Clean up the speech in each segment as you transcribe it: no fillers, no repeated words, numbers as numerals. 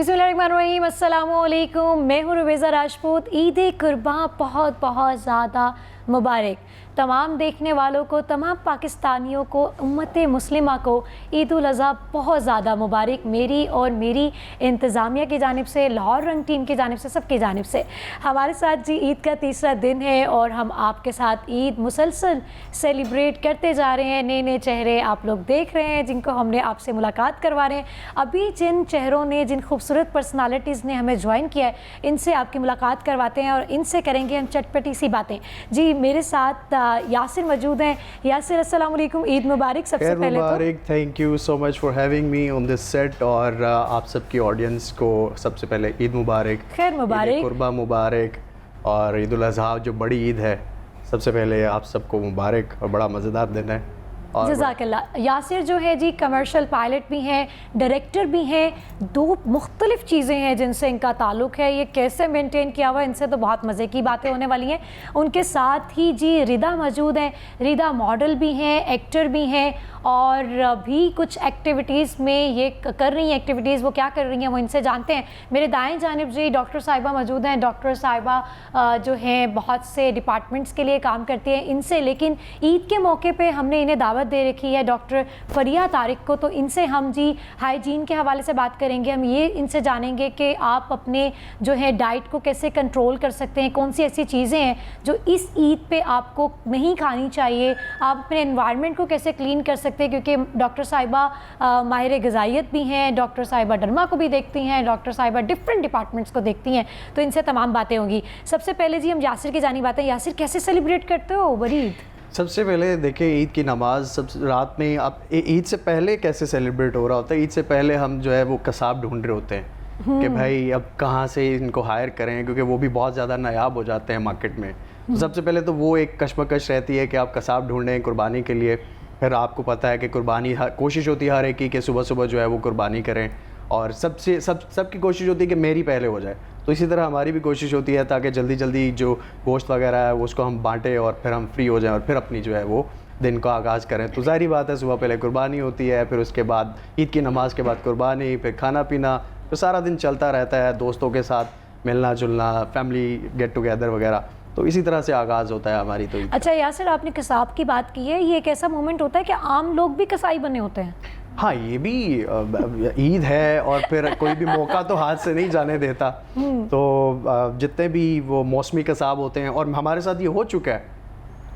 बिस्मिल्लाहिर्रहमानिर्रहीम, अस्सलामुअलैकुम। मैं हूँ रुबैज़ा राजपूत। ईद कुर्बान बहुत बहुत ज़्यादा मुबारक। तमाम देखने वालों को, तमाम पाकिस्तानियों को, उम्मत मुस्लिमा को ईद उल अज़हा बहुत ज़्यादा मुबारक। मेरी और मेरी इंतज़ामिया की जानिब से, लाहौर रंग टीम की जानिब से, सबकी जानिब से। हमारे साथ जी ईद का तीसरा दिन है और हम आपके साथ ईद मुसलसल सेलिब्रेट करते जा रहे हैं। नए नए चेहरे आप लोग देख रहे हैं जिनको हमने आपसे मुलाकात करवा रहे हैं। अभी जिन चेहरों ने, जिन खूबसूरत पर्सनालिटीज़ ने हमें ज्वाइन किया है, इनसे आपकी मुलाकात करवाते हैं और इनसे करेंगे हम चटपटी सी बातें। जी मेरे साथ यासिर मौजूद हैं। यासिर, अस्सलाम वालेकुम, ईद मुबारक। सबसे पहले मुबारक, thank you so much for having me on this set. और आप सबकी ऑडियंस को सबसे पहले ईद मुबारक, खैर मुबारक, कुर्बा मुबारक। और ईद उल अज़हा जो बड़ी ईद है, सबसे पहले आप सबको मुबारक और बड़ा मज़ेदार दिन है। जज़ाकल्लाह। यासिर जो है जी कमर्शियल पायलट भी हैं, डायरेक्टर भी हैं। दो मुख्तलिफ़ चीज़ें हैं जिनसे इनका ताल्लुक़ है। ये कैसे मेंटेन किया हुआ, इनसे तो बहुत मज़े की बातें होने वाली हैं। उनके साथ ही जी रिदा मौजूद हैं। रिदा मॉडल भी हैं, एक्टर भी हैं और भी कुछ एक्टिविटीज़ में ये कर रही हैं। एक्टिविटीज़ वो क्या कर रही हैं वो इनसे जानते हैं। मेरे दाएँ जानिब जी डॉक्टर साहिबा मौजूद हैं। डॉक्टर साहिबा जो हैं बहुत से डिपार्टमेंट्स के लिए काम करती हैं। इनसे लेकिन ईद के मौके पर हमने इन्हें दावत दे रखी है डॉक्टर फरिया तारिक को, तो इनसे हम जी हाइजीन के हवाले से बात करेंगे। हम ये इनसे जानेंगे कि आप अपने जो है डाइट को कैसे कंट्रोल कर सकते हैं, कौन सी ऐसी चीज़ें हैं जो इस ईद पे आपको नहीं खानी चाहिए, आप अपने एनवायरनमेंट को कैसे क्लीन कर सकते हैं, क्योंकि डॉक्टर साहिबा माहिर ग़िज़ाइयत भी हैं, डॉक्टर साहिबा डरमा को भी देखती हैं, डॉक्टर साहिबा डिफरेंट डिपार्टमेंट्स को देखती हैं, तो इनसे तमाम बातें होंगी। सबसे पहले जी हम यासिर की जानी बातें। यासिर, कैसे सेलिब्रेट करते हो बड़ी ईद? सबसे पहले देखिए, ईद की नमाज़ सब रात में, आप ईद से पहले कैसे सेलिब्रेट हो रहा होता है। ईद से पहले हम जो है वो कसाब ढूंढ रहे होते हैं कि भाई अब कहाँ से इनको हायर करें, क्योंकि वो भी बहुत ज़्यादा नायाब हो जाते हैं मार्केट में। तो सबसे पहले तो वो एक कशमकश रहती है कि आप कसाब ढूंढें कुर्बानी के लिए। फिर आपको पता है कि कुर्बानी कोशिश होती है हर एक की कि सुबह सुबह जो है वो कुर्बानी करें, और सबकी कोशिश होती है कि मेरी पहले हो जाए। तो इसी तरह हमारी भी कोशिश होती है ताकि जल्दी जल्दी जो गोश्त वगैरह है उसको हम बांटें और फिर हम फ्री हो जाएं और फिर अपनी जो है वो दिन का आगाज़ करें। तो ज़ाहिर बात है, सुबह पहले कुर्बानी होती है, फिर उसके बाद ईद की नमाज़ के बाद कुर्बानी, फिर खाना पीना, तो सारा दिन चलता रहता है। दोस्तों के साथ मिलना जुलना, फैमिली गेट टुगेदर वगैरह, तो इसी तरह से आगाज़ होता है हमारी। तो अच्छा यासिर, आपने कसाब की बात की है, ये एक ऐसा मोमेंट होता है कि आम लोग भी कसाई बने होते हैं? हाँ, ये भी ईद है और फिर कोई भी मौका तो हाथ से नहीं जाने देता। तो जितने भी वो मौसमी कसाब होते हैं, और हमारे साथ ये हो चुका है,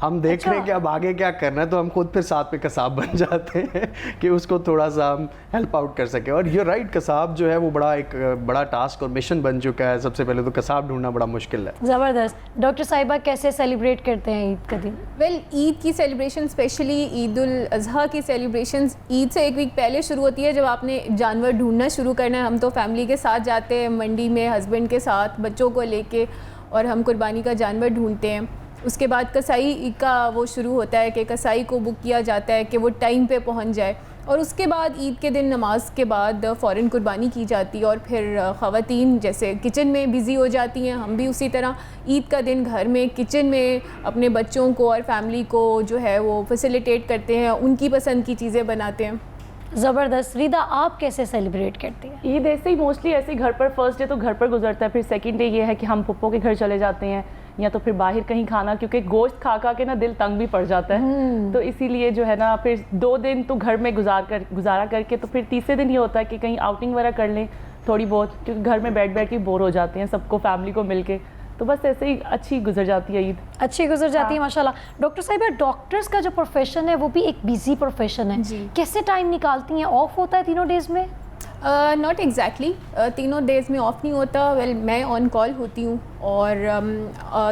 हम देख रहे हैं कि अब आगे क्या करना है, तो हम खुद फिर साथ में कसाब बन जाते हैं कि उसको थोड़ा सा हम हेल्प आउट कर सकें। और ये राइट, कसाब जो है वो बड़ा टास्क और मिशन बन चुका है। सबसे पहले तो कसाब ढूंढना बड़ा मुश्किल है। ज़बरदस्त। डॉक्टर साहिबा, कैसे सेलिब्रेट करते हैं ईद का दिन? वेल, ईद की सेलिब्रेशन, स्पेशली ईद उल अज़हा की सेलिब्रेशन ईद से एक वीक पहले शुरू होती है, जब आपने जानवर ढूंढना शुरू करना है। हम तो फैमिली के साथ जाते हैं मंडी में, हस्बैंड के साथ, बच्चों को लेके, और हम कुर्बानी का जानवर ढूंढते हैं। उसके बाद कसाई का वो शुरू होता है कि कसाई को बुक किया जाता है कि वो टाइम पे पहुंच जाए, और उसके बाद ईद के दिन नमाज के बाद फ़ौरन कुर्बानी की जाती है। और फिर ख़वातीन जैसे किचन में बिज़ी हो जाती हैं, हम भी उसी तरह ईद का दिन घर में किचन में अपने बच्चों को और फैमिली को जो है वो फैसिलिटेट करते हैं, उनकी पसंद की चीज़ें बनाते हैं। ज़बरदस्त। रिदा, आप कैसे सेलिब्रेट करती हैं? ईद ऐसे ही मोस्टली ऐसे ही घर पर, फर्स्ट डे तो घर पर गुजरता है, फिर सेकंड डे ये है कि हम पप्पो के घर चले जाते हैं या तो फिर बाहर कहीं खाना, क्योंकि गोश्त खा खा के ना दिल तंग भी पड़ जाता है। तो इसीलिए जो है ना, फिर 2 दिन तो घर में गुजारा करके तो फिर तीसरे दिन ये होता है कि कहीं आउटिंग वगैरह कर लें थोड़ी बहुत, क्योंकि घर में बैठ के बोर हो जाते हैं सबको, फैमिली को मिलके। तो बस ऐसे ही अच्छी गुजर जाती है ईद, अच्छी गुजर जाती है माशाल्लाह। डॉक्टर साहिबा, डॉक्टर्स का जो प्रोफेशन है वो भी एक बिजी प्रोफेशन है, कैसे टाइम निकालती हैं? ऑफ होता है तीनों डेज़ में? नॉट एग्जैक्टली, तीनों डेज़ में ऑफ नहीं होता। वेल, मैं ऑन कॉल होती हूँ, और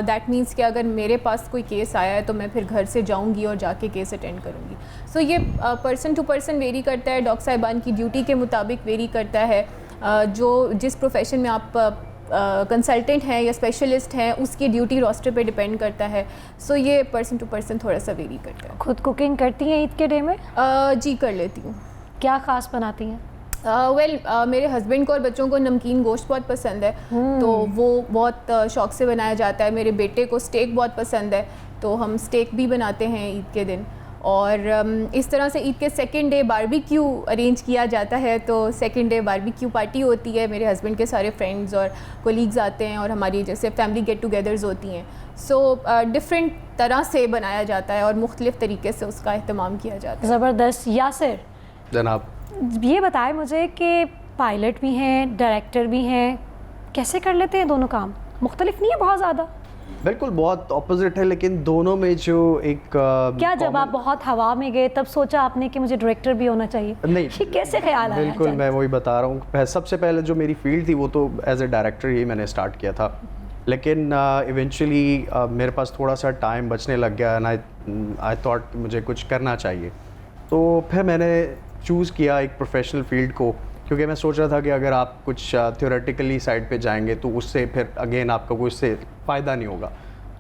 दैट मीन्स कि अगर मेरे पास कोई केस आया है तो मैं फिर घर से जाऊँगी और जाके केस अटेंड करूँगी। सो ये पर्सन टू पर्सन वेरी करता है, डॉक्टर साहिबान की ड्यूटी के मुताबिक वेरी करता है। जो जिस प्रोफेशन में आप कंसल्टेंट हैं या स्पेशलिस्ट हैं, उसकी ड्यूटी रोस्टर पे डिपेंड करता है। सो ये पर्सन टू पर्सन थोड़ा सा वेरी करता है। खुद कुकिंग करती हैं ईद के डे में? जी, कर लेती हूँ। क्या ख़ास बनाती हैं? मेरे हस्बैंड को और बच्चों को नमकीन गोश्त बहुत पसंद है, तो वो बहुत शौक़ से बनाया जाता है। मेरे बेटे को स्टेक बहुत पसंद है, तो हम स्टेक भी बनाते हैं ईद के दिन। और इस तरह से ईद के सेकंड डे बारबेक्यू अरेंज किया जाता है। तो सेकंड डे बारबेक्यू पार्टी होती है, मेरे हस्बैंड के सारे फ्रेंड्स और कोलीग्स आते हैं और हमारी जैसे फैमिली गेट टुगेदर्स होती हैं। सो डिफरेंट तरह से बनाया जाता है और मुख्तलिफ़ तरीके से उसका अहतमाम किया जाता है। ज़बरदस्त। यासिर, जनाब, ये बताएं मुझे कि पायलट भी हैं, डायरेक्टर भी हैं, कैसे कर लेते हैं दोनों काम? मुख्तलिफ नहीं है बहुत ज़्यादा? बिल्कुल बहुत ऑपोजिट है, लेकिन दोनों में जो एक क्या जब आप बहुत हवा में गए तब सोचा आपने कि मुझे डायरेक्टर भी होना चाहिए? नहीं, ये कैसे ख्याल आया? बिल्कुल मैं वही बता रहा हूँ। सबसे पहले जो मेरी फील्ड थी वो तो एज ए डायरेक्टर ही मैंने स्टार्ट किया था, लेकिन इवेंचुअली मेरे पास थोड़ा सा टाइम बचने लग गया एंड आई थॉट मुझे कुछ करना चाहिए। तो फिर मैंने चूज़ किया एक प्रोफेशनल फील्ड को, क्योंकि मैं सोच रहा था कि अगर आप कुछ थ्योरेटिकली साइड पे जाएंगे तो उससे फिर अगेन आपका कोई उससे फ़ायदा नहीं होगा।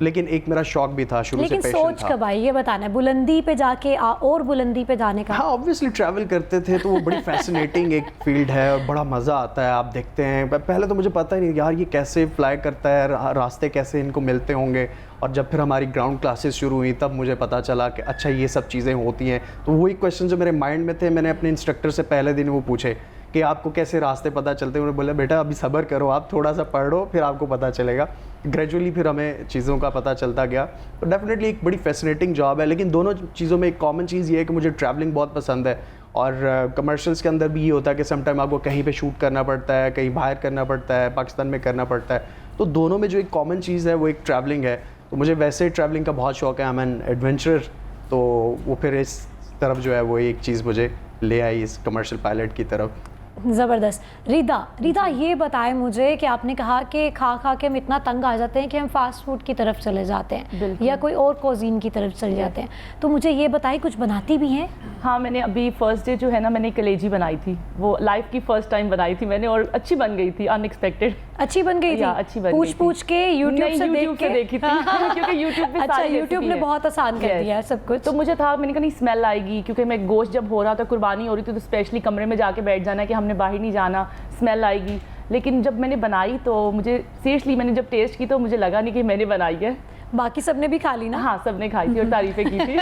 लेकिन एक मेरा शौक भी था शुरू से, लेकिन पैशन सोच था। कब आई ये बताना है? बुलंदी पे जाके और बुलंदी पे जाने का? हाँ, ऑब्वियसली ट्रैवल करते थे तो वो बड़ी फैसिनेटिंग एक फील्ड है और बड़ा मज़ा आता है। आप देखते हैं, पहले तो मुझे पता ही नहीं यार ये कैसे फ्लाई करता है, रास्ते कैसे इनको मिलते होंगे। और जब फिर हमारी ग्राउंड क्लासेस शुरू हुई तब मुझे पता चला कि अच्छा ये सब चीज़ें होती हैं। तो वही क्वेश्चन जो मेरे माइंड में थे, मैंने अपने इंस्ट्रक्टर से पहले दिन वो पूछे कि आपको कैसे रास्ते पता चलते हैं। उन्होंने बोला बेटा अभी सब्र करो, आप थोड़ा सा पढ़ लो फिर आपको पता चलेगा। ग्रेजुअली फिर हमें चीज़ों का पता चलता गया। तो डेफिनेटली एक बड़ी फैसिनेटिंग जॉब है, लेकिन दोनों चीज़ों में एक कॉमन चीज़ ये है कि मुझे ट्रैवलिंग बहुत पसंद है। और कमर्शियल्स के अंदर भी ये होता है कि समटाइम आपको कहीं पे शूट करना पड़ता है, कहीं बाहर करना पड़ता है, पाकिस्तान में करना पड़ता है। तो दोनों में जो एक कॉमन चीज़ है वो एक ट्रैवलिंग है। तो मुझे वैसे ट्रैवलिंग का बहुत शौक है, आई एम एन एडवेंचरर। तो वो फिर इस तरफ जो है वो एक चीज़ मुझे ले आई इस कमर्शियल पायलट की तरफ। ज़बरदस्त। रिदा ये बताएं मुझे कि आपने कहा कि खा खा के हम इतना तंग आ जाते हैं कि हम फास्ट फूड की तरफ चले जाते हैं या कोई और कोजीन की तरफ चले जाते हैं। तो मुझे ये बताइए कुछ बनाती भी हैं? हाँ, मैंने अभी फर्स्ट डे जो है ना मैंने कलेजी बनाई थी, वो लाइफ की फर्स्ट टाइम बनाई थी मैंने और अच्छी बन गई थी, अनएक्सपेक्टेड। अच्छी बन गई थी? अच्छी बन गई थी। पूछ के यूट्यूब से देखी थी क्योंकि यूट्यूब पे अच्छा, यूट्यूब ने बहुत आसान कर दिया है सब कुछ। तो मुझे था, मैंने कहा नहीं स्मेल आएगी, क्योंकि मैं गोश्त जब हो रहा था, कुर्बानी हो रही थी, तो स्पेशली कमरे में जाके बैठ जाना कि हमने बाहर नहीं जाना, स्मेल आएगी। लेकिन जब मैंने बनाई तो मुझे सीरियसली मैंने जब टेस्ट की तो मुझे लगा नहीं कि मैंने बनाई है। बाकी सबने भी खा ली ना? हाँ, सबने खाई थी और तारीफें की थी।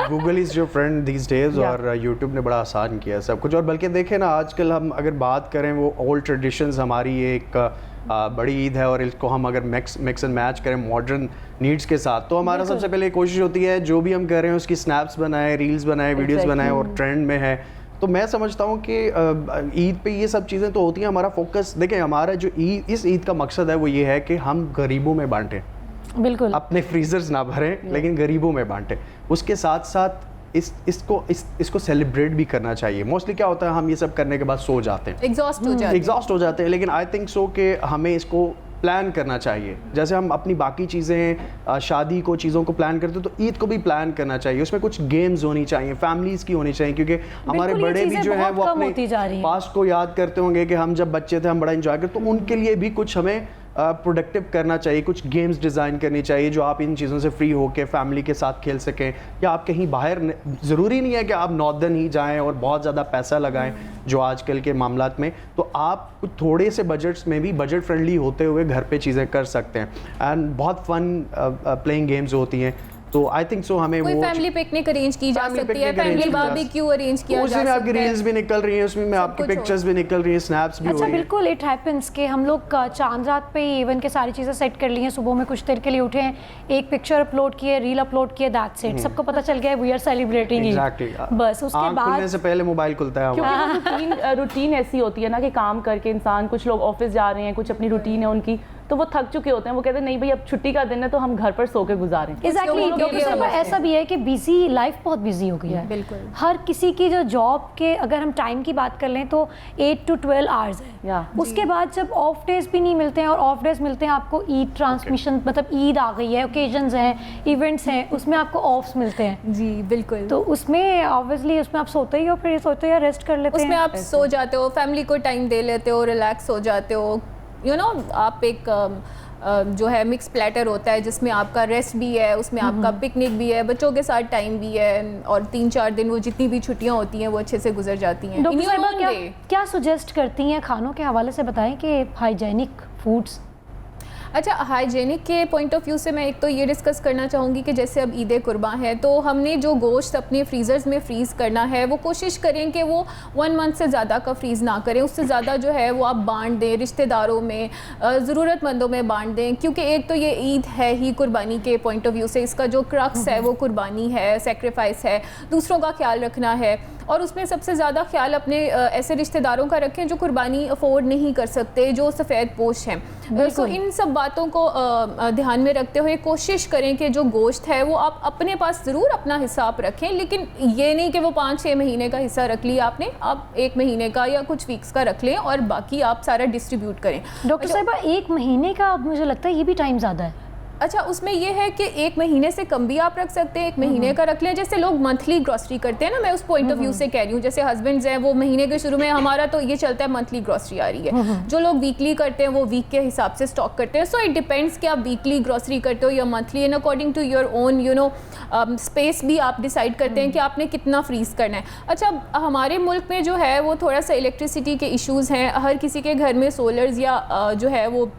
Google is your friend these days और यूट्यूब ने बड़ा आसान किया सब कुछ। और बल्कि देखें ना, आजकल हम अगर बात करें वो ओल्ड ट्रेडिशंस, हमारी एक बड़ी ईद है और इसको हम अगर मिक्स एंड मैच करें मॉडर्न नीड्स के साथ, तो हमारा सबसे पहले कोशिश होती है जो भी हम कर रहे हैं उसकी स्नैप्स बनाएं, रील्स बनाएं, वीडियोस बनाएं और ट्रेंड में है। तो मैं समझता हूँ कि ईद पे ये सब चीज़ें तो होती हैं। हमारा फोकस देखें, हमारा जो इस ईद का मकसद है वो ये है कि हम गरीबों में बांटें। बिल्कुल, अपने फ्रीजर्स ना भरें लेकिन गरीबों में बांटें। उसके साथ साथ इसको सेलिब्रेट भी करना चाहिए। मोस्टली क्या होता है, हम ये सब करने के बाद सो जाते हैं, एग्जॉस्ट हो जाते हैं। लेकिन आई थिंक सो कि हमें इसको प्लान करना चाहिए। जैसे हम अपनी बाकी चीज़ें, शादी को, चीज़ों को प्लान करते हैं, तो ईद को भी प्लान करना चाहिए। उसमें कुछ गेम्स होनी चाहिए, फैमिलीज़ की होनी चाहिए, क्योंकि हमारे बड़े भी जो है वो अपने पास्ट को याद करते होंगे कि हम जब बच्चे थे हम बड़ा इंजॉय करते, तो उनके लिए भी कुछ हमें प्रोडक्टिव करना चाहिए। कुछ गेम्स डिज़ाइन करनी चाहिए जो आप इन चीज़ों से फ्री होकर फैमिली के साथ खेल सकें। या आप कहीं बाहर, ज़रूरी नहीं है कि आप नॉर्दर्न ही जाएं और बहुत ज़्यादा पैसा लगाएं जो आजकल के मामलात में, तो आप कुछ थोड़े से बजट्स में भी बजट फ्रेंडली होते हुए घर पे चीज़ें कर सकते हैं। एंड बहुत फन प्लेइंग गेम्स होती हैं। तो आई थिंक सो हमें कोई वो फैमिली पिकनिक अरेंज की जा सकती है, फैमिली बारबेक्यू अरेंज किया जा सकता है, उसमें आपकी रील्स भी निकल रही हैं, उसमें आपकी पिक्चर्स भी निकल रही हैं, स्नैप्स भी हो अच्छा रही हैं। बिल्कुल, इट हैपेंस कि हम लोग चांद रात पे इवन के सारी चीज़ें सेट कर ली हैं, सुबह में कुछ देर के लिए उठे हैं, एक पिक्चर अपलोड किए, रील अपलोड किए, दैट्स इट, सबको पता चल गया वी आर सेलिब्रेटिंग इट। बस उसके बाद खुलने से पहले मोबाइल खुलता है। क्योंकि रूटीन ऐसी होती है ना कि काम करके इंसान, कुछ लोग ऑफिस जा रहे हैं, कुछ अपनी रूटीन है उनकी, तो वो थक चुके होते हैं। वो कहते हैं नहीं भाई अब छुट्टी का दिन है तो हम घर पर सो के गुजारें। एग्जैक्टली, क्योंकि ऐसा भी है कि बिजी लाइफ बहुत बिजी हो गई है। बिल्कुल, हर किसी की जो जॉब के, अगर हम टाइम की बात कर लें तो 8 to 12 आवर्स है। उसके बाद जब ऑफ डेज भी नहीं मिलते हैं, और ऑफ डेज मिलते हैं आपको ईद ट्रांसमिशन, मतलब ईद आ गई है, ओकेजन्स हैं, इवेंट्स हैं, उसमें आपको ऑफ्स मिलते हैं। जी बिल्कुल। तो उसमें ऑब्वियसली उसमें आप सोते ही हो, फिर सोते हो, रेस्ट कर लेते हैं, उसमें आप सो जाते हो, फैमिली को टाइम दे लेते हो, रिलैक्स हो जाते हो। आप एक जो है मिक्स प्लेटर होता है जिसमें आपका रेस्ट भी है, उसमें आपका पिकनिक भी है, बच्चों के साथ टाइम भी है, और 3-4 दिन वो जितनी भी छुट्टियां होती हैं वो अच्छे से गुजर जाती हैं। डॉक्टर साहिबा क्या सजेस्ट करती हैं खानों के हवाले से, बताएं कि हाइजेनिक फूड्स? अच्छा, हाइजेनिक के पॉइंट ऑफ व्यू से मैं एक तो ये डिस्कस करना चाहूँगी कि जैसे अब ईद कुर्बान है तो हमने जो गोश्त अपने फ्रीज़र्स में फ्रीज़ करना है वो कोशिश करें कि वो 1 मंथ से ज़्यादा का फ्रीज़ ना करें, उससे ज़्यादा जो है वो आप बांट दें रिश्तेदारों में, ज़रूरतमंदों में बांट दें, क्योंकि एक तो ये ईद है ही कुर्बानी के पॉइंट ऑफ व्यू से, इसका जो क्रक्स है वो कुर्बानी है, सेक्रीफाइस है, दूसरों का ख्याल रखना है, और उसमें सबसे ज़्यादा ख्याल अपने ऐसे रिश्तेदारों का रखें जो कुर्बानी अफोर्ड नहीं कर सकते, जो सफ़ेद पोश हैं। सो इन सब बातों को ध्यान में रखते हुए कोशिश करें कि जो गोश्त है वो आप अपने पास ज़रूर अपना हिसाब रखें, लेकिन ये नहीं कि वो 5-6 महीने का हिस्सा रख लिया आपने, आप 1 महीने का या कुछ वीक्स का रख लें और बाकी आप सारा डिस्ट्रीब्यूट करें। डॉक्टर साहिबा 1 महीने का मुझे लगता है ये भी टाइम ज़्यादा है। अच्छा, उसमें ये है कि 1 महीने से कम भी आप रख सकते हैं, 1 महीने का रख लें। जैसे लोग मंथली ग्रॉसरी करते हैं ना, मैं उस पॉइंट ऑफ व्यू से कह रही हूँ, जैसे हस्बैंड्स हैं वो महीने के शुरू में, हमारा तो ये चलता है मंथली ग्रॉसरी आ रही है, जो लोग वीकली करते हैं वो वीक के हिसाब से स्टॉक करते हैं। सो इट डिपेंड्स कि आप वीकली ग्रॉसरी करते हो या monthly, and according to your own space भी आप डिसाइड करते हैं कि आपने कितना फ्रीज़ करना है। अच्छा, हमारे मुल्क में जो है वो थोड़ा सा इलेक्ट्रिसिटी के इश्यूज़ हैं, हर किसी के घर में सोलर्स या जो है वो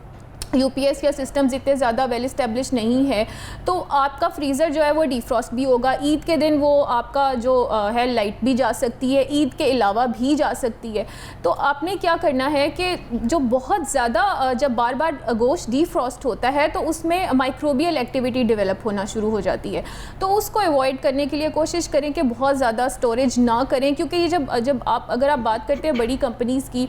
यूपीएस या सिस्टम्स इतने ज़्यादा वेल इस्टेब्लिश नहीं है, तो आपका फ्रीज़र जो है वो डिफ्रॉस्ट भी होगा। ईद के दिन वो आपका जो है लाइट भी जा सकती है, ईद के अलावा भी जा सकती है। तो आपने क्या करना है कि जो बहुत ज़्यादा जब बार बार गोश्त डिफ्रॉस्ट होता है तो उसमें माइक्रोबियल एक्टिविटी डेवलप होना शुरू हो जाती है, तो उसको अवॉइड करने के लिए कोशिश करें कि बहुत ज़्यादा स्टोरेज ना करें, क्योंकि ये जब आप अगर आप बात करते हैं बड़ी कंपनीज़ की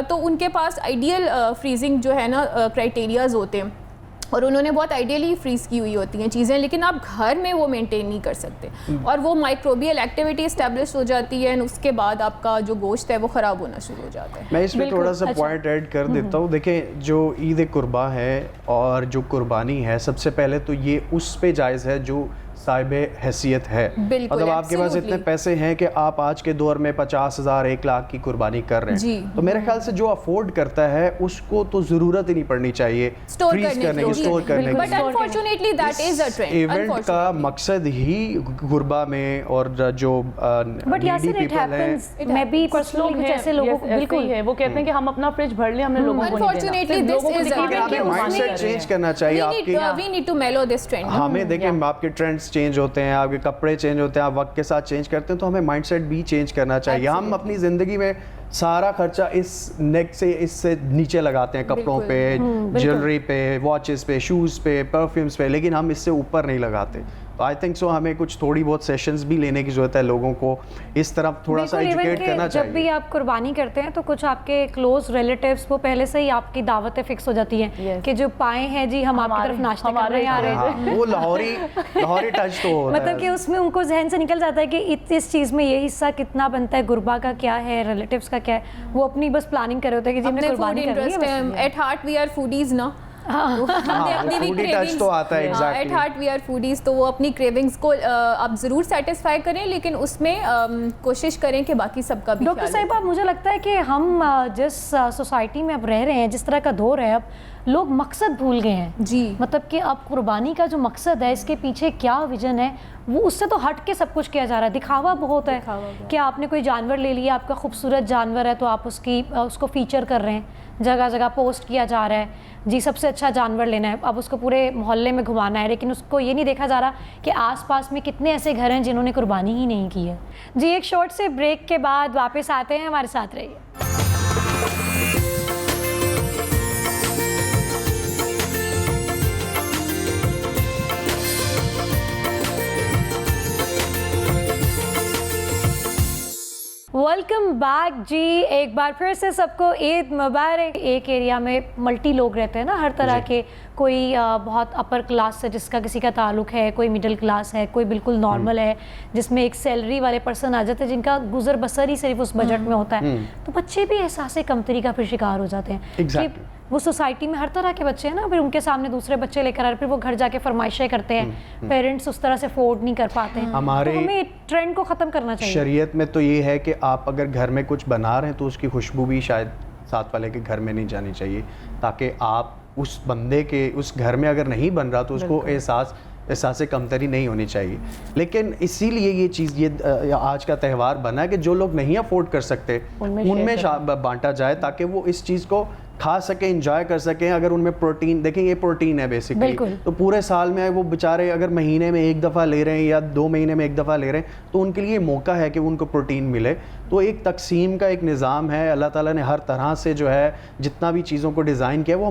तो उनके पास आइडियल फ्रीजिंग जो है ना क्राइटेरियाज़ होते हैं और उन्होंने बहुत आइडियली फ्रीज़ की हुई होती हैं चीज़ें, लेकिन आप घर में वो मेंटेन नहीं कर सकते और वो माइक्रोबियल एक्टिविटी इस्टेब्लिश हो जाती है, उसके बाद आपका जो गोश्त है वो ख़राब होना शुरू हो जाता है। मैं इसमें थोड़ा सा पॉइंट ऐड कर देता हूँ। देखें, जो ईद कुर्बा है और जो कुर्बानी है, सबसे पहले तो ये उस पे जायज़ है जो साहिब हैसियत है। मतलब आपके पास इतने पैसे हैं कि आप आज के दौर में 50,000 1 लाख की कुर्बानी कर रहे हैं, तो मेरे ख्याल से जो अफोर्ड करता है उसको तो ज़रूरत ही नहीं पड़नी चाहिए फ्रीज करने की, स्टोर करने but unfortunately that is a trend. Event का मकसद ही गुरबा में और जो नीडी पीपल हैं, मैं भी पर्सनली जैसे लोगों को बिल्कुल है, वो कहते हैं कि हम अपना फ्रिज भर लें, हमने लोगों को नहीं देना। दिस इज हमें माइंडसेट चेंज करना चाहिए आपकी। वी नीड टू मेलो दिस ट्रेंड। हमें देखें, आपके ट्रेंड्स चेंज होते हैं, आपके कपड़े चेंज होते हैं, आप वक्त के साथ चेंज करते हैं, तो हमें माइंडसेट भी चेंज करना चाहिए। हम अपनी ज़िंदगी में सारा खर्चा इस नेक से इससे नीचे लगाते हैं, कपड़ों पे, ज्वेलरी पे, वॉचेस पे, शूज़ पे, परफ्यूम्स पे, लेकिन हम इससे ऊपर नहीं लगाते। तो आई थिंक सो हमें कुछ थोड़ी बहुत सेशंस भी लेने की ज़रूरत है, लोगों को इस तरफ थोड़ा सा एजुकेट करना चाहिए। जब भी आप कुर्बानी करते हैं तो कुछ आपके क्लोज रिलेटिव्स वो पहले से ही आपकी दावतें फिक्स हो जाती हैं कि जो पाए हैं जी हम आपकी तरफ नाश्ते करने आ रहे हैं। वो लाहौरी टच तो होता है, मतलब कि उसमें उनको जहन से निकल जाता है कि इस चीज़ में ये हिस्सा कितना बनता है, गुरबा का क्या है, रिलेटिव्स का क्या है, वो अपनी बस प्लानिंग कर रहे होते हैं कि जी हमने कुर्बानी करनी है। At heart we are foodies ना, फूडी टच तो आता है exactly. At heart we are foodies, तो वो अपनी क्रेविंग्स को आप ज़रूर सेटिस्फाई करें, लेकिन उसमें कोशिश करें कि बाकी सबका भी। डॉक्टर साहिबा, मुझे लगता है कि हम जिस सोसाइटी में अब रह रहे हैं, जिस तरह का दौर है, अब लोग मकसद भूल गए हैं जी। मतलब कि अब कुर्बानी का जो मकसद है, इसके पीछे क्या विजन है, वो उससे तो हट के सब कुछ किया जा रहा है। दिखावा बहुत है कि आपने कोई जानवर ले लिया, आपका खूबसूरत जानवर है, तो आप उसको फीचर कर रहे हैं, जगह जगह पोस्ट किया जा रहा है जी सबसे अच्छा जानवर लेना है, अब उसको पूरे मोहल्ले में घुमाना है, लेकिन उसको ये नहीं देखा जा रहा कि आसपास में कितने ऐसे घर हैं जिन्होंने कुर्बानी ही नहीं की है। जी, एक शॉर्ट से ब्रेक के बाद वापस आते हैं, हमारे साथ रहिए। वेलकम बैक जी, एक बार फिर से सबको ईद मुबारक। एक एरिया में मल्टी लोग रहते हैं ना, हर तरह के, कोई बहुत अपर क्लास से जिसका किसी का ताल्लुक है, कोई मिडिल क्लास है, कोई बिल्कुल नॉर्मल है जिसमें एक सैलरी वाले पर्सन आ जाते हैं जिनका गुजर बसर ही सिर्फ उस बजट में होता है। तो बच्चे भी एहसास कमतरी का फिर शिकार हो जाते हैं कि वो सोसाइटी में हर तरह के बच्चे हैं ना, फिर उनके सामने दूसरे बच्चे लेकर आ रहे, फिर वो घर जाके फरमाइशें करते हैं, पेरेंट्स उस तरह से अफोर्ड नहीं कर पाते हैं। हमारे तो हमें ट्रेंड को ख़त्म करना चाहिए। शरीयत में तो ये है कि आप अगर घर में कुछ बना रहे हैं तो उसकी खुशबू भी शायद साथ वाले के घर में नहीं जानी चाहिए, ताकि आप उस बंदे के उस घर में अगर नहीं बन रहा तो उसको एहसास कमतरी नहीं होनी चाहिए। लेकिन इसीलिए ये चीज़, ये आज का त्यौहार बना है कि जो लोग नहीं अफोर्ड कर सकते उनमें बांटा जाए, ताकि वो इस चीज़ को खा सकें, इंजॉय कर सकें। अगर उनमें प्रोटीन, देखें ये प्रोटीन है बेसिकली, बिल्कुल। तो पूरे साल में वो बेचारे अगर महीने में एक दफ़ा ले रहे हैं या 2 महीने में एक दफ़ा ले रहे हैं, तो उनके लिए मौका है कि उनको प्रोटीन मिले। तो एक तकसीम का एक निज़ाम है, अल्लाह ताला ने हर तरह से जो है जितना भी चीज़ों को डिज़ाइन किया वो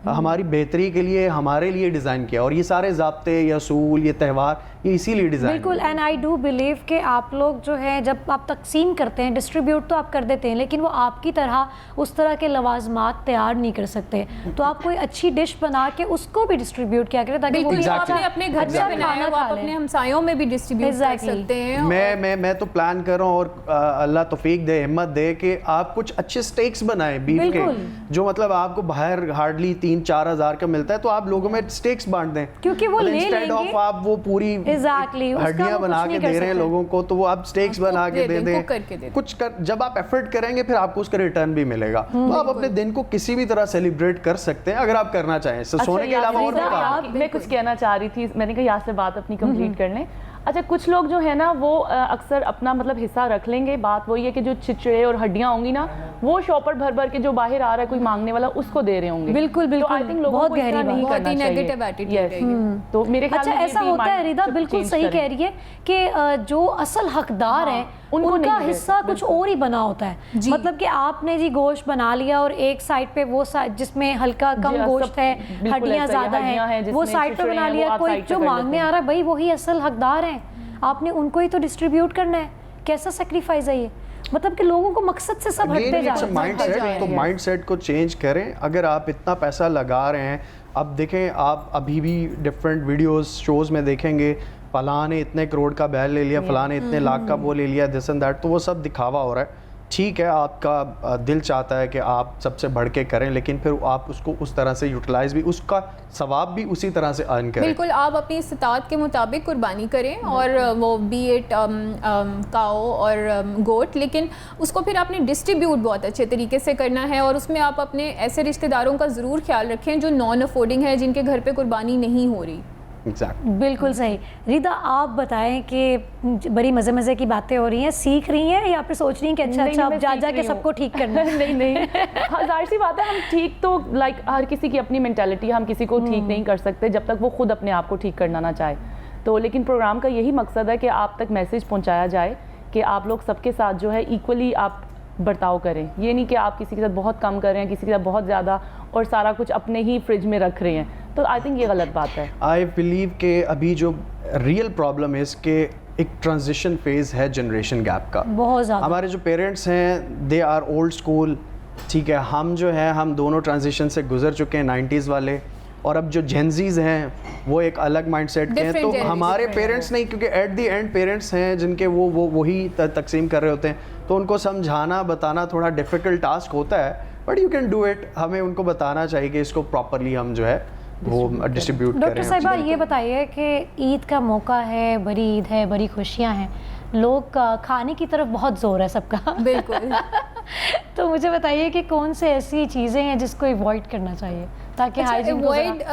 हमारी बेहतरी के लिए, हमारे लिए डिज़ाइन किया। और ये सारे ज़ाब्ते, ये असूल, ये त्यौहार, ये इसीलिए डिज़ाइन बिल्कुल। एंड आई डू बिलीव कि आप लोग जो है जब आप तकसीम करते हैं, डिस्ट्रीब्यूट तो आप कर देते हैं, लेकिन वो आपकी तरह उस तरह के लवाजमात तैयार नहीं कर सकते। तो आप कोई अच्छी डिश बना के उसको भी डिस्ट्रीब्यूट किया करें ताकि वो बिल्कुल, भी जो Exactly. आपने अपने घर अच्छा में बनाया खाना वो आप खा लें। अपने हमसायों में भी डिस्ट्रीब्यूट कर Exactly. सकते हैं। मैं तो प्लान कर रहा हूँ, और अल्लाह तौफीक दे, हिम्मत दे कि आप कुछ अच्छे स्टेक्स बनाएं बीफ के, बिल्कुल। जो मतलब आपको बाहर हार्डली 3-4 हज़ार का मिलता है, तो आप लोगों में स्टेक्स बांट दें, क्योंकि वो ले इंस्टेड लेंगे। ऑफ आप वो पूरी Exactly, उसका हड्डियां वो बना कुछ के नहीं कर दे रहे हैं सकते। लोगों को, तो वो आप स्टेक्स बना के दे दें, कुक करके दे दें। कुछ कर, जब आप एफर्ट करेंगे फिर आपको उसका रिटर्न भी मिलेगा। तो आप अपने दिन को किसी भी तरह सेलिब्रेट कर सकते हैं अगर आप करना चाहें। सोने के अलावा और यार, क्या काम है? मैं कुछ कहना चाह रही थी, मैंने कहा यहाँ से बात अपनी कंप्लीट कर लें। अच्छा, कुछ लोग जो है ना वो अक्सर अपना मतलब हिस्सा रख लेंगे। बात वही है कि जो चिचड़े और हड्डियां होंगी ना, वो शॉपर भर भर के जो बाहर आ रहा है कोई मांगने वाला, उसको दे रहे होंगे। बिल्कुल, तो बिल्कुल। आई थिंक लोगों बहुत को इस तरह गहरी नहीं बात। बहुत करना ही चाहिए। Negative attitude Yes. रहेगी। तो मेरे ख्याल अच्छा, में ये ऐसा भी होता है mind रिदा, जब बिल्कुल change सही करें। कह रही है कि जो असल हकदार हैं उनको उनका नहीं हिस्सा मिले, कुछ और ही बना होता है। जी। मतलब कि आपने जी गोश्त बना लिया और एक साइड पे वो साइड जिसमें हल्का कम जी, गोश्त है, बिल्कुल हड्डियां ऐसा ही, ज्यादा हड्डियां हैं हैं, वो जिसमें साइड पे छिछड़े बना हैं, वो लिया। आप कोई साइड पे जो कर मांगने लेते आ रहा है भाई वही असल हकदार हैं, आपने उनको ही तो डिस्ट्रीब्यूट करना है। कैसा सेक्रीफाइस है ये? मतलब कि लोगों को मकसद से सब हटते जा रहे हैं। माइंडसेट, तो माइंडसेट को चेंज करें। अगर आप इतना पैसा लगा रहे हैं, अब देखें, आप अभी भी डिफरेंट वीडियोस शोज़ में देखेंगे, फलां ने इतने करोड़ का बैल ले लिया, फलां ने इतने लाख का वो ले लिया, दिस एंड दैट, तो वो सब दिखावा हो रहा है। ठीक है, आपका दिल चाहता है कि आप सबसे बढ़ के करें, लेकिन फिर आप उसको उस तरह से यूटिलाइज भी, उसका सवाब भी उसी तरह से अर्न करें। बिल्कुल, आप अपनी इस्तात के मुताबिक कुर्बानी करें, और वो बी इट काओ और गोट, लेकिन उसको फिर आपने डिस्ट्रीब्यूट बहुत अच्छे तरीके से करना है। और उसमें आप अपने ऐसे रिश्तेदारों का ज़रूर ख्याल रखें जो नॉन अफोर्डिंग है, जिनके घर पे कुर्बानी नहीं हो रही। Exactly. बिल्कुल सही। रिदा, आप बताएं कि बड़ी मज़े मज़े की बातें हो रही हैं, सीख रही हैं या फिर सोच रही हैं कि अच्छा नहीं, अच्छा मैं अब जा सीख जा रही के हूँ। सबको ठीक करना है? नहीं नहीं, जाहिर सी बात है, हम ठीक तो लाइक हर किसी की अपनी मेंटालिटी, हम किसी को ठीक नहीं कर सकते जब तक वो खुद अपने आप को ठीक करना ना चाहे। तो लेकिन प्रोग्राम का यही मकसद है कि आप तक मैसेज पहुंचाया जाए कि आप लोग सबके साथ जो है इक्वली आप बर्ताव करें। ये नहीं कि आप किसी के साथ बहुत कम कर रहे हैं, किसी के साथ बहुत ज़्यादा, और सारा कुछ अपने ही फ्रिज में रख रहे हैं। तो आई थिंक ये गलत बात है। आई बिलीव कि अभी जो रियल प्रॉब्लम है इसके एक ट्रांजिशन फेज़ है जनरेशन गैप का। बहुत ज़्यादा। हमारे जो पेरेंट्स हैं दे आर ओल्ड स्कूल, ठीक है, हम जो है हम दोनों ट्रांजिशन से गुजर चुके हैं, 90s वाले, और अब जो जेनजीज हैं वो एक अलग माइंडसेट के हैं। Different तो generations हमारे हैं। पेरेंट्स नहीं, क्योंकि एट दी एंड पेरेंट्स हैं जिनके वो वही तकसीम कर रहे होते हैं, तो उनको समझाना बताना थोड़ा डिफ़िकल्ट टास्क होता है, but you can do it. हमें उनको बताना चाहिए कि इसको प्रॉपरली हम जो है वो डिस्ट्रीब्यूट करें। डॉक्टर साहिबा, ये बताइए कि ईद का मौका है, बड़ी ईद है, बड़ी खुशियाँ हैं, लोग खाने की तरफ बहुत जोर है सबका। बिल्कुल। तो मुझे बताइए कि कौन से ऐसी चीज़ें हैं जिसको अवॉइड करना चाहिए ताकि हाइजीन को अवॉइड,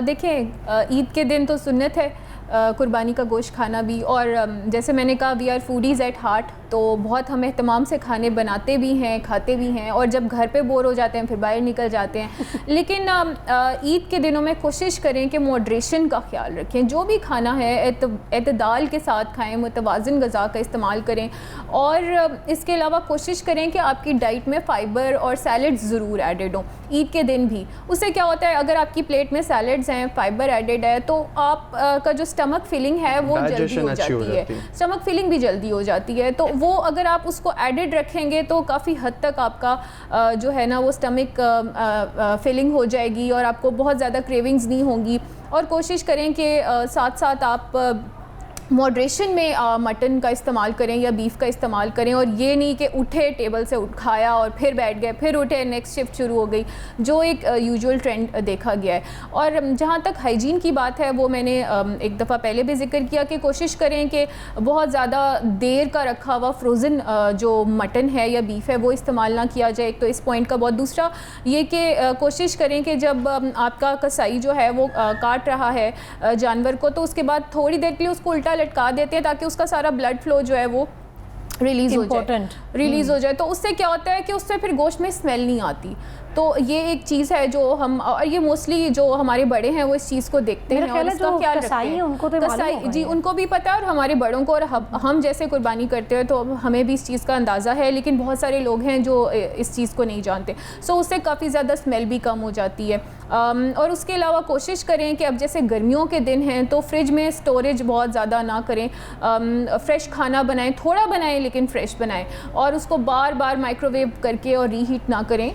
देखें, ईद के दिन तो सुन्नत है कुर्बानी का गोश्त खाना भी, और जैसे मैंने कहा we are foodies at heart, तो बहुत हम एहतमाम से खाने बनाते भी हैं, खाते भी हैं, और जब घर पे बोर हो जाते हैं फिर बाहर निकल जाते हैं। लेकिन ईद के दिनों में कोशिश करें कि मॉडरेशन का ख्याल रखें, जो भी खाना है एतदाल के साथ खाएं, मुतवाज़िन ग़िज़ा का इस्तेमाल करें, और इसके अलावा कोशिश करें कि आपकी डाइट में फ़ाइबर और सैलड्स ज़रूर एडेड हों ईद के दिन भी। उससे क्या होता है, अगर आपकी प्लेट में सैलड्स हैं, फ़ाइबर एडेड है, तो आप का जो स्टमक फीलिंग है वो जल्दी हो जाती है, स्टमक फीलिंग भी जल्दी हो जाती है। तो वो अगर आप उसको एडेड रखेंगे तो काफ़ी हद तक आपका जो है ना वो स्टमक फीलिंग हो जाएगी, और आपको बहुत ज़्यादा क्रेविंग्स नहीं होंगी। और कोशिश करें कि साथ साथ आप मॉडरेशन में मटन का इस्तेमाल करें या बीफ का इस्तेमाल करें, और ये नहीं कि उठे टेबल से खाया और फिर बैठ गए, फिर उठे नेक्स्ट शिफ्ट शुरू हो गई, जो एक यूजुअल ट्रेंड देखा गया है। और जहाँ तक हाइजीन की बात है, वो मैंने एक दफ़ा पहले भी जिक्र किया कि कोशिश करें कि बहुत ज़्यादा देर का रखा हुआ फ्रोज़न जो मटन है या बीफ है वो इस्तेमाल ना किया जाए। एक तो इस पॉइंट का बहुत, दूसरा ये कि कोशिश करें कि जब आपका कसाई जो है वो काट रहा है जानवर को, तो उसके बाद थोड़ी देर के लिए उसको उल्टा लटका देते हैं ताकि उसका सारा ब्लड फ्लो जो है वो रिलीज़ हो जाए। तो उससे क्या होता है कि उससे फिर गोश्त में स्मेल नहीं आती। तो ये एक चीज़ है जो हम, और ये मोस्टली जो हमारे बड़े हैं वो इस चीज़ को देखते मेरा हैं ख्याल और है इसका जो ख्याल रखते कसाई हैं, हैं। उनको तो मालूम होगा जी ये। उनको भी पता है, और हमारे बड़ों को, और हम जैसे कुर्बानी करते हैं तो हमें भी इस चीज़ का अंदाज़ा है, लेकिन बहुत सारे लोग हैं जो इस चीज़ को नहीं जानते। सो उससे काफ़ी ज़्यादा स्मेल भी कम हो जाती है। और उसके अलावा कोशिश करें कि अब जैसे गर्मियों के दिन हैं तो फ्रिज में स्टोरेज बहुत ज़्यादा ना करें। फ्रेश खाना बनाएं, थोड़ा बनाएं लेकिन फ्रेश बनाएं, और उसको बार बार माइक्रोवेव करके और रीहीट ना करें।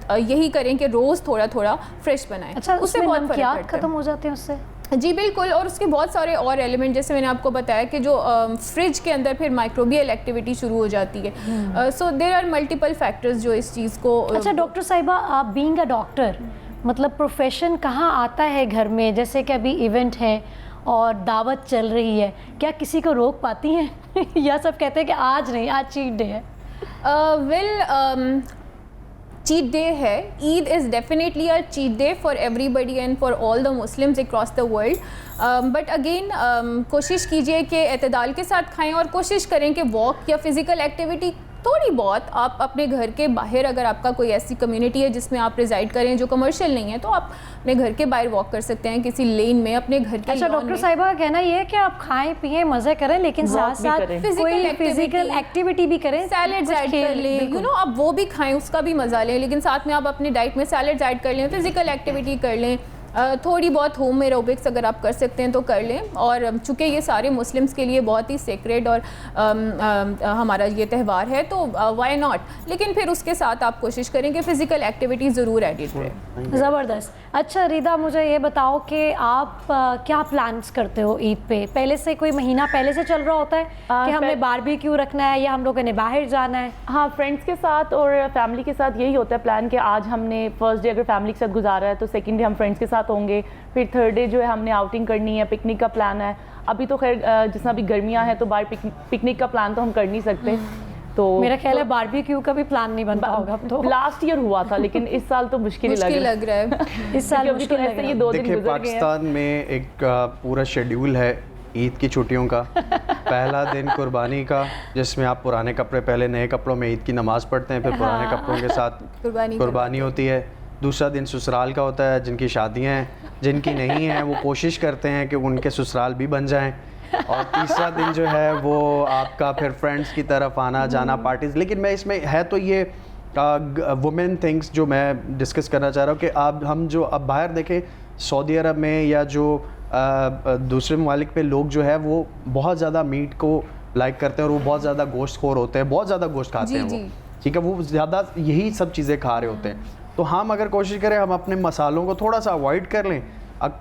यही करें कि रोज़ थोड़ा थोड़ा फ्रेश बनाएं। अच्छा, उससे उसमें बहुत फ़र्क नमकियात पड़ता है। खत्म हो जाते हैं उससे? जी बिल्कुल, और उसके बहुत सारे और एलिमेंट, जैसे मैंने आपको बताया कि जो फ्रिज के अंदर फिर माइक्रोबियल एक्टिविटी शुरू हो जाती है। So there are multiple factors जो इस चीज़ को अच्छा डॉक्टर साहिबा, आप बीइंग अ डॉक्टर, मतलब प्रोफेशन कहाँ आता है घर में? जैसे कि अभी इवेंट है और दावत चल रही है, क्या किसी को रोक पाती हैं या सब कहते हैं कि आज नहीं, आज चीट डे है? चीट डे है। Eid is definitely a cheat day for everybody and for all the Muslims across the world. But again कोशिश कीजिए कि एतदाल के साथ खाएं, और कोशिश करें कि वॉक या फिज़िकल एक्टिविटी थोड़ी बहुत आप अपने घर के बाहर, अगर आपका कोई ऐसी कम्युनिटी है जिसमें आप रिजाइड करें जो कमर्शियल नहीं है, तो आप अपने घर के बाहर वॉक कर सकते हैं किसी लेन में, अपने घर के अच्छा lawn डॉक्टर में। साहिबा का कहना ये है कि आप खाएं पिएं मज़े करें, लेकिन Walk साथ भी साथ करें। कोई फिजिकल एक्टिविटी भी करें, सैलेड्स कुछ ऐड खेल, कर लें, बिल्कुल। यू नो, आप वो भी खाएं, उसका भी मज़ा लें, लेकिन साथ में आप अपनी डाइट में सैलेड्स ऐड कर लें, फिजिकल एक्टिविटी कर लें, थोड़ी बहुत होम एरोबिक्स अगर आप कर सकते हैं तो कर लें। और चूँकि ये सारे मुस्लिम्स के लिए बहुत ही सेक्रेड और हमारा ये त्यौहार है, तो वाई नॉट, लेकिन फिर उसके साथ आप कोशिश करें कि फ़िज़िकल एक्टिविटी ज़रूर एडिट रहे। ज़बरदस्त। अच्छा रिदा, मुझे ये बताओ कि आप क्या प्लान्स करते हो ईद पे? पहले से कोई महीना पहले से चल रहा होता है कि हमने बारबेक्यू रखना है या हम लोगों ने बाहर जाना है? हाँ, फ्रेंड्स के साथ और फैमिली के साथ यही होता है प्लान कि आज हमने फर्स्ट डे अगर फैमिली के साथ गुजारा है तो सेकंड डे हम फ्रेंड्स के साथ होंगे, फिर थर्ड डे जो है हमने आउटिंग करनी है, पिकनिक का प्लान है। अभी तो खैर जितना भी गर्मियाँ हैं तो बाहर पिकनिक का प्लान तो हम कर नहीं सकते, तो मेरा ख्याल है बारबेक्यू का भी प्लान नहीं बनता होगा अब तो। लास्ट ईयर हुआ था, लेकिन इस साल तो मुश्किल लग रहा है। इस साल क्योंकि मुश्किल तो लग ऐसे रहा ये है। 2 दिन देखिए गुजर गए हैं। पाकिस्तान में एक पूरा शेड्यूल है ईद की छुट्टियों का। पहला दिन कुर्बानी का, जिसमें आप पुराने कपड़े पहले नए कपड़ों में ईद की नमाज़ पढ़ते हैं, फिर पुराने कपड़ों के साथ कुर्बानी होती है। दूसरा दिन ससुराल का होता है, जिनकी शादियां हैं, जिनकी नहीं हैं वो कोशिश करते हैं कि उनके ससुराल भी बन जाएं। और तीसरा दिन जो है वो आपका फिर फ्रेंड्स की तरफ आना जाना, पार्टीज़। लेकिन मैं इसमें है तो ये वुमेन थिंग्स जो मैं डिस्कस करना चाह रहा हूँ कि आप हम जो अब बाहर देखें सऊदी अरब में या जो दूसरे ममालिक पे लोग जो है वो बहुत ज़्यादा मीट को लाइक करते हैं और वो बहुत ज़्यादा गोश्त खोर होते हैं, बहुत ज़्यादा गोश्त खाते हैं वो, ठीक है, वो ज़्यादा यही सब चीज़ें खा रहे होते हैं। तो हम अगर कोशिश करें हम अपने मसालों को थोड़ा सा अवॉइड कर लें,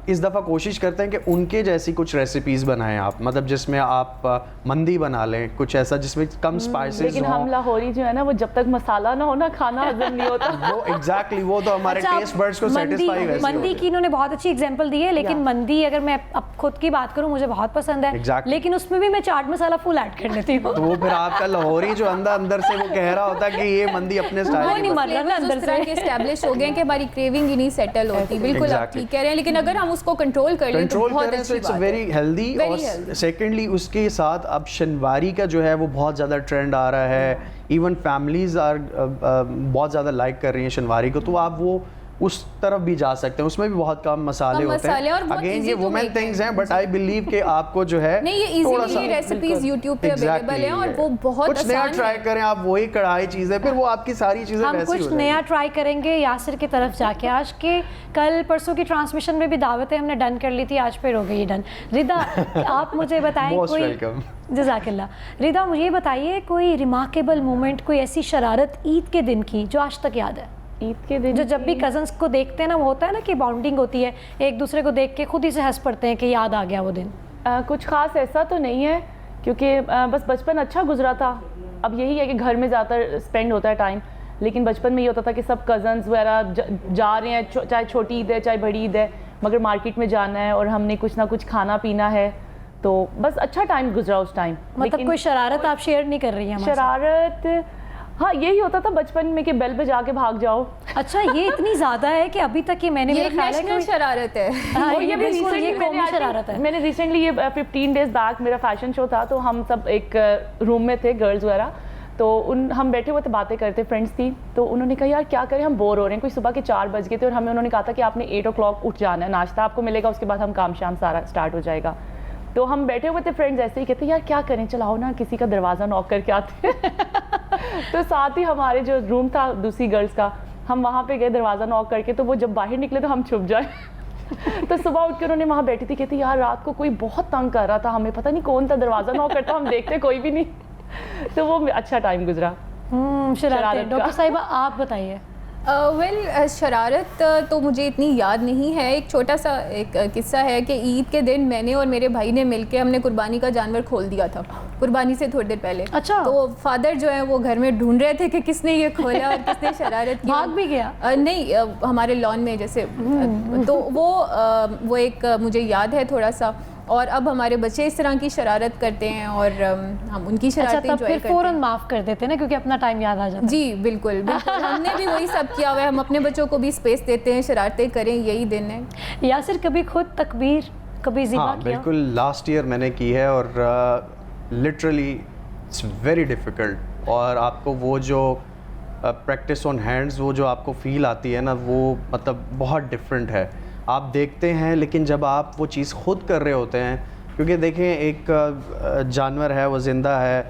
इस दफ़ा कोशिश करते हैं कि उनके जैसी कुछ रेसिपीज़ बनाएं आप, मतलब जिसमें आप मंदी बना लें, कुछ ऐसा जिसमें कम स्पाइसेस लेकिन हम लाहौरी जो है ना, वो जब तक मसाला ना हो ना खाना हजम नहीं होता। वो एग्जैक्टली वो तो हमारे टेस्ट बर्ड्स को सेटिस्फाई वैसे मंदी की इन्होंने बहुत अच्छी एग्जांपल दी है, लेकिन मंदी अगर मैं अब खुद की बात करूं मुझे बहुत पसंद है, लेकिन उसमें भी मैं चाट मसाला फुल ऐड कर लेती हूं। तो वो फिर आपका लाहौरी जो अंदर से वो कह रहा होता है कि ये मंदी अपने स्टाइल नहीं मर रहा ना अंदर से एस्टैब्लिश हो गए कि हमारी क्रेविंग ही नहीं सेटल होती। बिल्कुल आप ठीक कह रहे हैं, लेकिन अगर हम उसको कंट्रोल कर लें तो बहुत अच्छी इट्स बात वेरी है। हेल्दी। और सेकेंडली उसके साथ अब शनवारी का जो है वो बहुत ज़्यादा ट्रेंड आ रहा है, इवन फैमिलीज आर बहुत ज़्यादा लाइक कर रही हैं शनवारी को, तो आप वो उस तरफ भी जा सकते हैं, उसमें भी बहुत कम मसाले होते हैं। अगेन ये वुमेन थिंग्स हैं, बट आई बिलीव कि आपको जो है नहीं ये इजीली रेसिपीज YouTube पे अवेलेबल हैं और वो बहुत कुछ नया ट्राई करें आप, वही कढ़ाई चीज़ें, फिर वो आपकी सारी चीज़ें हम वैसी कुछ नया ट्राई करेंगे यासिर की तरफ जाके। आज के कल परसों की ट्रांसमिशन में भी दावतें हमने डन कर ली थी, आज फिर हो गई डन। रिदा आप मुझे बताएं कोई, जज़ाकिल्लाह। रिदा मुझे बताइए कोई रिमार्केबल मोमेंट, कोई ऐसी शरारत ईद के दिन की जो आज तक याद है? ईद के दिन जो जब भी कजन्स को देखते हैं ना, वो होता है ना कि बॉन्डिंग होती है, एक दूसरे को देख के खुद ही से हंस पड़ते हैं कि याद आ गया वो दिन। कुछ खास ऐसा तो नहीं है, क्योंकि बस बचपन अच्छा गुजरा था। अब यही है कि घर में ज़्यादातर स्पेंड होता है टाइम, लेकिन बचपन में ये होता था कि सब कज़न्स वगैरह जा रहे हैं, चाहे छोटी ईद है चाहे बड़ी ईद है, मगर मार्केट में जाना है और हमने कुछ ना कुछ खाना पीना है, तो बस अच्छा टाइम गुजरा उस टाइम। मतलब कोई शरारत आप शेयर नहीं कर रही हैं? शरारत हाँ यही होता था बचपन में कि बेल बजा के भाग जाओ। अच्छा ये इतनी ज़्यादा है कि अभी तक ये मैंने ये नेशनल शरारत है। हाँ, और ये भी कौमी शरारत है। मैंने रिसेंटली ये 15 डेज बैक मेरा फैशन शो था, तो हम सब एक रूम में थे गर्ल्स वगैरह, तो हम बैठे हुए थे, बातें करते, फ्रेंड्स थी, तो उन्होंने कहा यार क्या करें, हम बोर हो रहे हैं, कोई सुबह के 4 बज गए थे और हमें उन्होंने कहा था कि आपने 8 o'clock उठ जाना है, नाश्ता आपको मिलेगा, उसके बाद हम काम शाम सारा स्टार्ट हो जाएगा। तो हम बैठे हुए थे फ्रेंड्स, ऐसे ही कहते यार क्या करें, चलाओ ना किसी का दरवाज़ा नॉक करके आते तो साथ ही हमारे जो रूम था दूसरी गर्ल्स का, हम वहाँ पे गए दरवाज़ा नॉक करके, तो वो जब बाहर निकले तो हम छुप जाए तो सुबह उठ के उन्होंने वहाँ बैठी थी, कहती यार रात को कोई बहुत तंग कर रहा था हमें, पता नहीं कौन था दरवाज़ा नॉक करता, हम देखते कोई भी नहीं तो वो अच्छा टाइम गुजरा। शरारत। डॉक्टर साहिबा आप बताइए। शरारत तो मुझे इतनी याद नहीं है। एक छोटा सा एक किस्सा है कि ईद के दिन मैंने और मेरे भाई ने मिलके हमने कुर्बानी का जानवर खोल दिया था, कुर्बानी से थोड़ी देर पहले। अच्छा। तो फादर जो है वो घर में ढूंढ रहे थे कि किसने ये खोला और किसने शरारत की। भाग भी गया? नहीं, हमारे लॉन में जैसे तो वो एक मुझे याद है थोड़ा सा। और अब हमारे बच्चे इस तरह की शरारत करते हैं और हम उनकी शरारतें अच्छा, तब फिर फ़ौरन माफ़ कर देते हैं ना, क्योंकि अपना टाइम याद आ जाता है। जी बिल्कुल बिल्कुल हमने भी वही सब किया हुआ है, हम अपने बच्चों को भी स्पेस देते हैं, शरारतें करें, यही दिन है। यासिर कभी खुद तकबीर कभी ज़िबा हाँ किया? बिल्कुल, लास्ट ईयर मैंने की है और लिटरली इट्स वेरी डिफ़िकल्ट। और आपको वो जो प्रैक्टिस ऑन हैंड्स, वो जो आपको फील आती है ना, वो मतलब बहुत डिफरेंट है। आप देखते हैं लेकिन जब आप वो चीज़ खुद कर रहे होते हैं, क्योंकि देखें एक जानवर है, वो ज़िंदा है,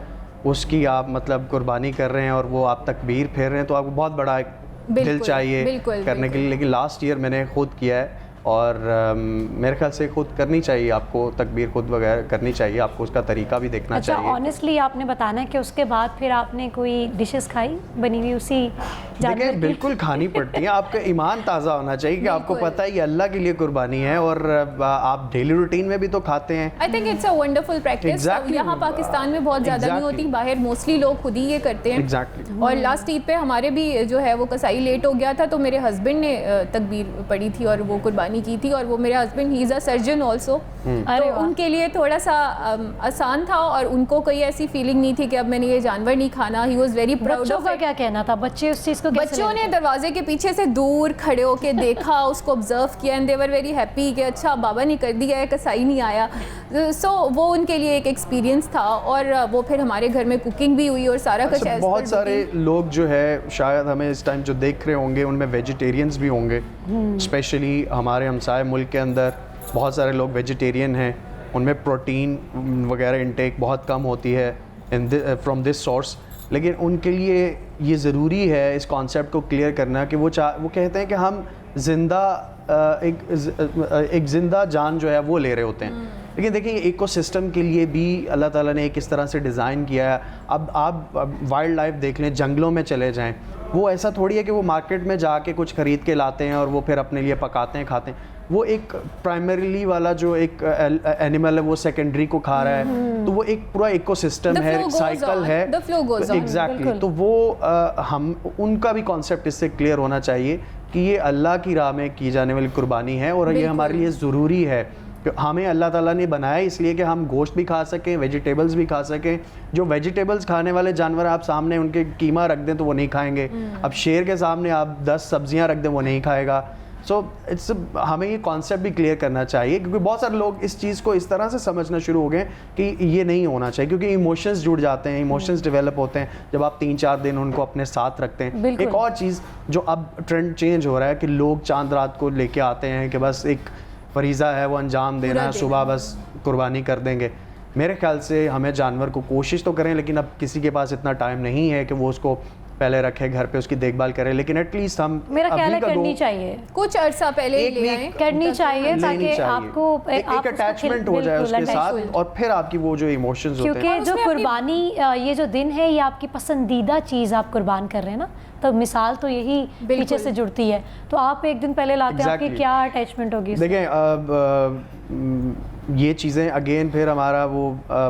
उसकी आप मतलब कुर्बानी कर रहे हैं और वो आप तकबीर फेर रहे हैं, तो आपको बहुत बड़ा एक दिल चाहिए करने के लिए। लेकिन लास्ट ईयर मैंने खुद किया है और मेरे ख्याल से खुद करनी चाहिए आपको, तकबीर खुद वगैरह करनी चाहिए आपको, उसका तरीका भी देखना अच्छा, चाहिए। ऑनेस्टली आपने बताना है कि उसके बाद फिर आपने कोई डिशेस खाई बनी हुई उसी जानवर देखिए की? बिल्कुल खानी पड़ती है, आपका ईमान ताज़ा होना चाहिए कि आपको पता है ये अल्लाह के लिए कुर्बानी है और आप डेली रूटीन में भी तो खाते हैं। I think it's a wonderful practice. यहाँ पाकिस्तान में बहुत ज़्यादा नहीं होती, बाहर मोस्टली लोग खुद ही ये करते हैं। Exactly. और लास्ट ईद पे हमारे भी जो है वो कसाई लेट हो गया था, तो मेरे हस्बैंड ने तकबीर पढ़ी थी और वो कुर्बानी की थी। और वो मेरे husband he is a surgeon also, तो उनके लिए थोड़ा सा आसान था और उनको कोई ऐसी फीलिंग नहीं थी कि अब मैंने ये जानवर नहीं खाना। ही वॉज वेरी प्राउड बच्चों ऑफ का इट। क्या कहना था? बच्चे उस चीज़ को कैसे बच्चों ने लेते? दरवाजे के पीछे से दूर खड़े होके देखा, उसको ऑब्जर्व किया and they were very happy कि अच्छा बाबा ने कर दिया है, कसाई नहीं आया। सो वो उनके लिए एक एक्सपीरियंस था और वो फिर हमारे घर में कुकिंग भी हुई और सारा कुछ। अच्छा, बहुत सारे लोग जो है शायद हमें इस टाइम जो देख रहे होंगे उनमें वेजिटेरियंस भी होंगे, स्पेशली हमारे हमसाए मुल्क के अंदर बहुत सारे लोग वेजिटेरियन हैं, उनमें प्रोटीन वगैरह इंटेक बहुत कम होती है फ्रॉम दिस सोर्स। लेकिन उनके लिए ये ज़रूरी है इस कॉन्सेप्ट को क्लियर करना कि वो कहते हैं कि हम ज़िंदा एक ज़िंदा जान जो है वो ले रहे होते हैं। लेकिन देखिए इकोसिस्टम के लिए भी अल्लाह ताला ने एक इस तरह से डिज़ाइन किया है। अब आप वाइल्ड लाइफ देख लें, जंगलों में चले जाएं, वो ऐसा थोड़ी है कि वो मार्केट में जाके कुछ ख़रीद के लाते हैं और वो फिर अपने लिए पकाते हैं, खाते हैं। वो एक प्राइमरीली वाला जो एक एनिमल है वो सेकेंडरी को खा रहा है, तो वो एक पूरा इकोसिस्टम है, साइकिल है। एग्जैक्टली। तो वो हम उनका भी कॉन्सेप्ट इससे क्लियर होना चाहिए कि ये अल्लाह की राह में की जाने वाली कुर्बानी है और ये हमारे लिए ज़रूरी है। हमें अल्लाह ताला ने बनाया इसलिए कि हम गोश्त भी खा सकें, वेजिटेबल्स भी खा सकें। जो वेजिटेबल्स खाने वाले जानवर आप सामने उनके कीमा रख दें तो वो नहीं खाएंगे। अब शेर के सामने आप 10 सब्जियां रख दें वो नहीं खाएगा। सो इट्स हमें ये कॉन्सेप्ट भी क्लियर करना चाहिए, क्योंकि बहुत सारे लोग इस चीज़ को इस तरह से समझना शुरू हो गए कि ये नहीं होना चाहिए, क्योंकि इमोशंस जुड़ जाते हैं, इमोशंस डेवलप होते हैं जब आप 3-4 दिन उनको अपने साथ रखते हैं। एक और चीज़ जो अब ट्रेंड चेंज हो रहा है कि लोग चांद रात को लेके आते हैं कि बस एक फरीज़ा है वो अंजाम देना है, सुबह बस कुर्बानी कर देंगे। मेरे ख्याल से हमें जानवर को कोशिश तो करें, लेकिन अब किसी के पास इतना टाइम नहीं है कि वो उसको पहले रखे घर पे, उसकी देखभाल करें। लेकिन एटलीस्ट हम मेरा ख्याल है करनी चाहिए, कुछ अर्सा पहले ले आएं, करनी चाहिए ताकि आपको एक अटैचमेंट हो जाए उसके साथ और फिर आपकी वो जो इमोशंस होते हैं। क्योंकि जो कुर्बानी ये जो दिन है ये आपकी पसंदीदा चीज़ आप कुर्बान कर रहे हैं ना, तो मिसाल तो यही पीछे से जुड़ती है। तो आप एक दिन पहले लाते हैं, आपकी क्या अटैचमेंट होगी? देखें अब ये चीज़ें अगेन फिर हमारा वो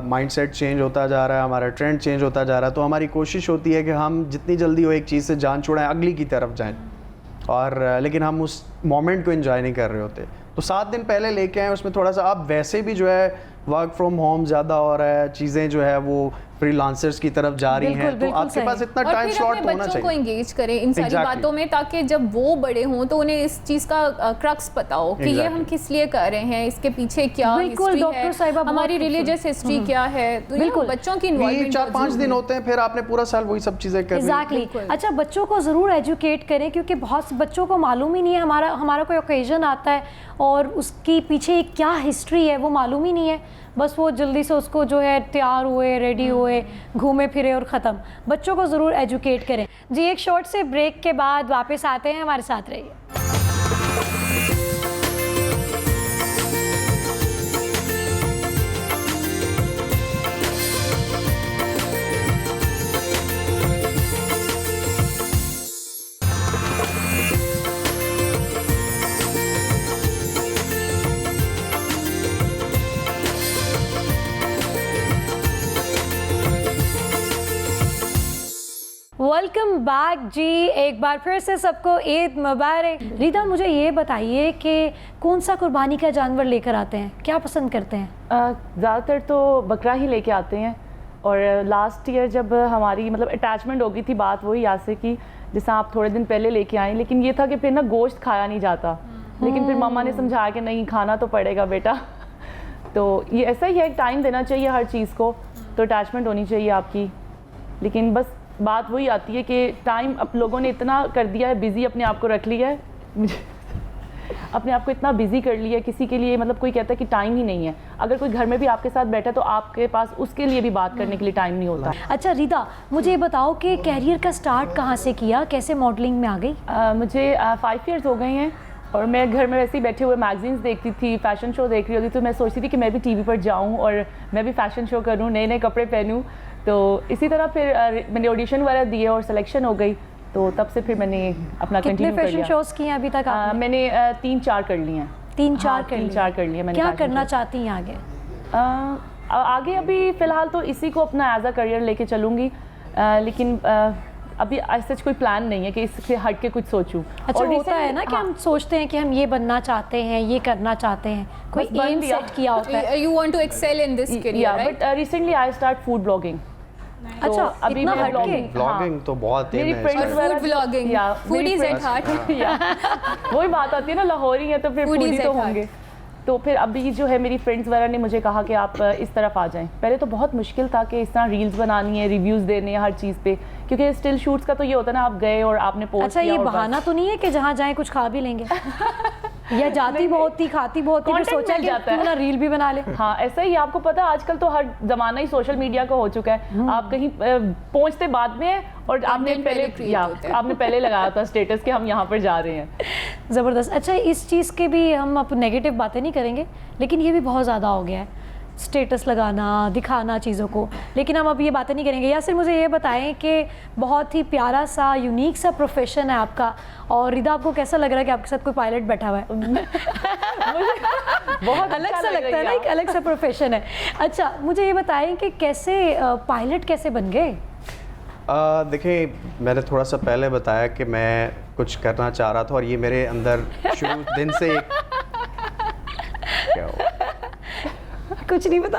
माइंडसेट चेंज होता जा रहा है, हमारा ट्रेंड चेंज होता जा रहा है। तो हमारी कोशिश होती है कि हम जितनी जल्दी हो एक चीज़ से जान छुड़ाएं, अगली की तरफ जाएं, और लेकिन हम उस मोमेंट को एंजॉय नहीं कर रहे होते। तो 7 दिन पहले लेके आएँ, उसमें थोड़ा सा अब वैसे भी जो है वर्क फ्रॉम होम ज़्यादा हो रहा है, चीज़ें जो है वो फ्रीलांसर्स की तरफ जा रही बिल्कुल, हैं, तो बिल्कुल आपके सही। पास इतना और टाइम फिर स्लॉट अपने होना बच्चों को चाहिए। एंगेज करें इन सारी Exactly. बातों में, ताकि जब वो बड़े हों तो उन्हें इस चीज़ का क्रक्स पता हो कि ये हम Exactly. किस लिए कर रहे हैं, इसके पीछे क्या बिल्कुल, हिस्ट्री डॉक्टर है, साहिबा, बहुत हमारी खूबसूरत। रिलीजियस हिस्ट्री क्या है। तो बिल्कुल। बच्चों की ये इन्वॉल्वमेंट 4-5 दिन होते हैं, फिर आपने पूरा साल वही सब चीज़ें करनी। एग्जैक्टली बिल्कुल। अच्छा, बच्चों को ज़रूर एजुकेट करें, क्योंकि बहुत से बच्चों को मालूम ही नहीं है, हमारा कोई ओकेजन आता है और उसकी पीछे क्या हिस्ट्री है वो मालूम ही नहीं है। बस वो जल्दी से उसको जो है तैयार हुए, रेडी हुए, घूमे फिरे और ख़त्म। बच्चों को ज़रूर एजुकेट करें जी। एक शॉर्ट से ब्रेक के बाद वापस आते हैं, हमारे साथ रहिए। वेलकम बैक जी, एक बार फिर से सबको ईद मुबारक। रीदा, मुझे ये बताइए कि कौन सा कुर्बानी का जानवर लेकर आते हैं, क्या पसंद करते हैं? ज़्यादातर तो बकरा ही लेके आते हैं। और लास्ट ईयर जब हमारी मतलब अटैचमेंट हो गई थी, बात वही यासिर की जैसा आप थोड़े दिन पहले लेके आए, लेकिन ये था कि फिर ना गोश्त खाया नहीं जाता, लेकिन फिर मम्मा ने समझाया कि नहीं खाना तो पड़ेगा बेटा। तो ये ऐसा ही है, टाइम देना चाहिए हर चीज़ को, तो अटैचमेंट होनी चाहिए आपकी। लेकिन बस बात वही आती है कि टाइम अब लोगों ने इतना कर दिया है, बिज़ी अपने आप को रख लिया है, अपने आप को इतना बिज़ी कर लिया है, किसी के लिए मतलब कोई कहता है कि टाइम ही नहीं है। अगर कोई घर में भी आपके साथ बैठा तो आपके पास उसके लिए भी बात करने के लिए टाइम नहीं होता। अच्छा रीदा, मुझे ये बताओ कि कैरियर का स्टार्ट कहाँ से किया, कैसे मॉडलिंग में आ गई? मुझे 5 इयर्स हो गए हैं और मैं घर में वैसे ही बैठे हुए मैगजीन्स देखती थी, फैशन शो देख रही होती, तो मैं सोचती थी कि मैं भी टीवी पर जाऊं और मैं भी फैशन शो करूं, नए नए कपड़े पहनूं। तो इसी तरह फिर मैंने ऑडिशन वगैरह दिए और सिलेक्शन हो गई, तो तब से फिर मैंने अपना कितने कंटिन्यू कर फैशन लिया। शोज किए हैं अभी तक आपने? मैंने 3-4 कर लिए हैं। 3-4 कर 3-4 कर लिए मैंने। क्या fashion करना show। चाहती हैं आगे? आगे अभी फ़िलहाल तो इसी को अपना एज अ करियर लेके चलूँगी, लेकिन अभी ऐसा कोई प्लान नहीं है कि इससे हट के कुछ सोचूं। अच्छा, और होता है ना कि हम सोचते हैं कि हम ये बनना चाहते हैं, ये करना चाहते हैं, कोई बस बन एम लिया। सेट किया होता है। You want to excel in this career, right? But recently I start food blogging. अच्छा, अभी इतना मैं हट के? ब्लॉगिंग तो बहुत मेरी है फ्रेंड्स इसमें। और food vlogging, foodies at heart. वही बात आती है ना, लाहौरी है तो फिर Foodies फूडी तो at heart. होंगे। तो फिर अभी जो है मेरी फ्रेंड्स वगैरह ने मुझे कहा कि आप इस तरफ आ जाएं। पहले तो बहुत मुश्किल था कि इस तरह रील्स बनानी है, रिव्यूज़ देने हैं हर चीज़ पे, क्योंकि स्टिल शूट्स का तो ये होता है ना, आप गए और आपने पोस्ट अच्छा, किया ये और बस। बहाना तो नहीं है कि जहाँ जाए कुछ खा भी लेंगे? या जाती बहुत थी, खाती बहुत थी, फिर Content सोचा मिल कि जाता है। क्यों ना रील भी बना ले। हाँ, ऐसा ही आपको पता है आजकल तो हर जमाना ही सोशल मीडिया का हो चुका है। आप कहीं पहुंचते बाद में है और आपने Content पहले पहले create होता है। आपने पहले लगाया था स्टेटस कि हम यहाँ पर जा रहे हैं। ज़बरदस्त। अच्छा, इस चीज़ के भी हम अब नेगेटिव बातें नहीं करेंगे, लेकिन ये भी बहुत ज़्यादा हो गया है, स्टेटस लगाना, दिखाना चीज़ों को, लेकिन हम अब ये बातें नहीं करेंगे। या सिर मुझे ये बताएं कि बहुत ही प्यारा सा यूनिक सा प्रोफेशन है आपका, और रिदा आपको कैसा लग रहा है कि आपके साथ कोई पायलट बैठा हुआ है? बहुत अलग अच्छा सा लग लगता है ना, एक अलग सा प्रोफेशन है। अच्छा, मुझे ये बताएं कि कैसे पायलट कैसे बन गए? देखिए, मैंने थोड़ा सा पहले बताया कि मैं कुछ करना चाह रहा था और ये मेरे अंदर शुरू दिन से एक क्या हुआ? कुछ नहीं बता।